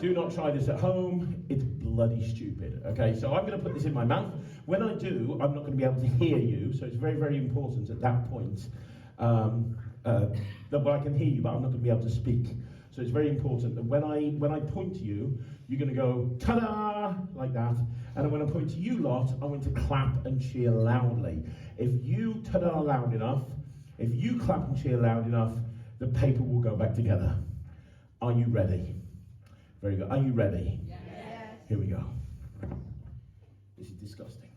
Do not try this at home, it's bloody stupid, okay? So I'm going to put this in my mouth. When I do, I'm not going to be able to hear you, so it's very, very important at that point that I can hear you, but I'm not going to be able to speak. So it's very important that when I point to you, you're going to go, ta-da, like that, and when I point to you lot, I'm going to clap and cheer loudly. If you ta-da loud enough, if you clap and cheer loud enough, the paper will go back together. Are you ready? Very good. Are you ready? Yes. Here we go. This is disgusting.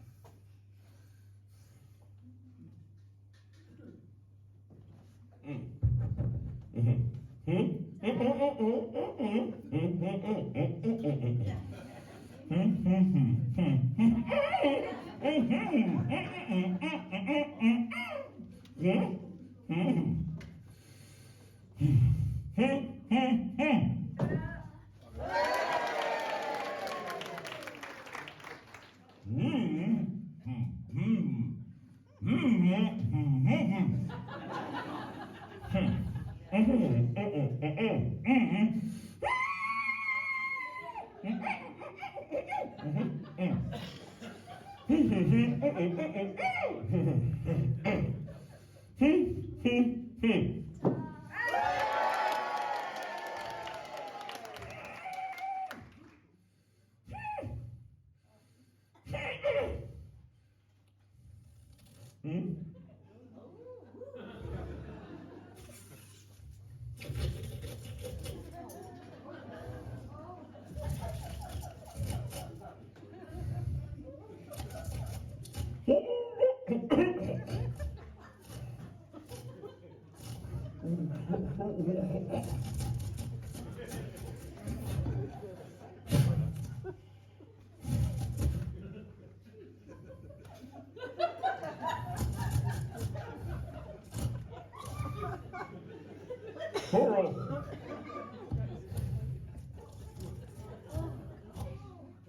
Plural.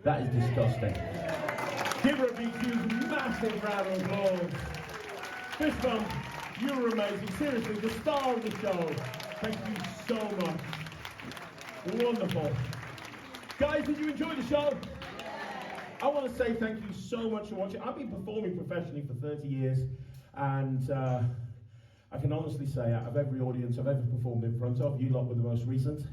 That is disgusting. Give her a big, huge, massive round of applause. Fist bump, you were amazing. Seriously, the star of the show. Thank you so much. Wonderful. Guys, did you enjoy the show? I want to say thank you so much for watching. I've been performing professionally for 30 years, and I can honestly say out of every audience I've ever performed in front of, you lot were the most recent.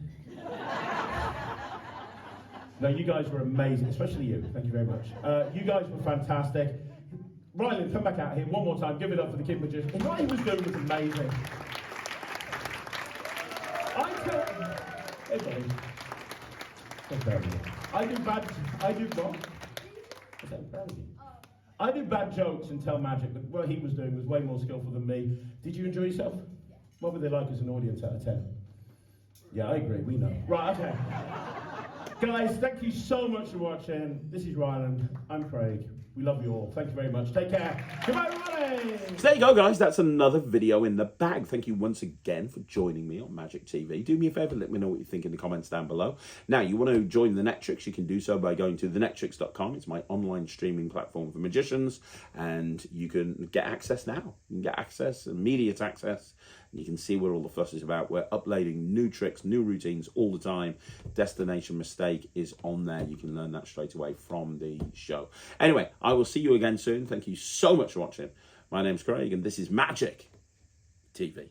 No, you guys were amazing, especially you. Thank you very much. You guys were fantastic. Ryland, come back out here one more time. Give it up for the Kid Magician. What he was doing was amazing. Hey, buddy. I do bad jokes and tell magic, but what he was doing was way more skillful than me. Did you enjoy yourself? What were they like as an audience out of 10? Yeah, I agree, we know. Right, okay. Guys, thank you so much for watching. This is Ryland, I'm Craig. We love you all. Thank you very much. Take care. Goodbye, everybody.
So there you go, guys. That's another video in the bag. Thank you once again for joining me on Magic TV. Do me a favour, let me know what you think in the comments down below. Now, you want to join the Netrix, you can do so by going to thenetrix.com. It's my online streaming platform for magicians, and you can get access now. You can get access, immediate access. You can see what all the fuss is about. We're uploading new tricks, new routines all the time. Destination Mistake is on there. You can learn that straight away from the show. Anyway, I will see you again soon. Thank you so much for watching. My name's Craig, and this is Magic TV.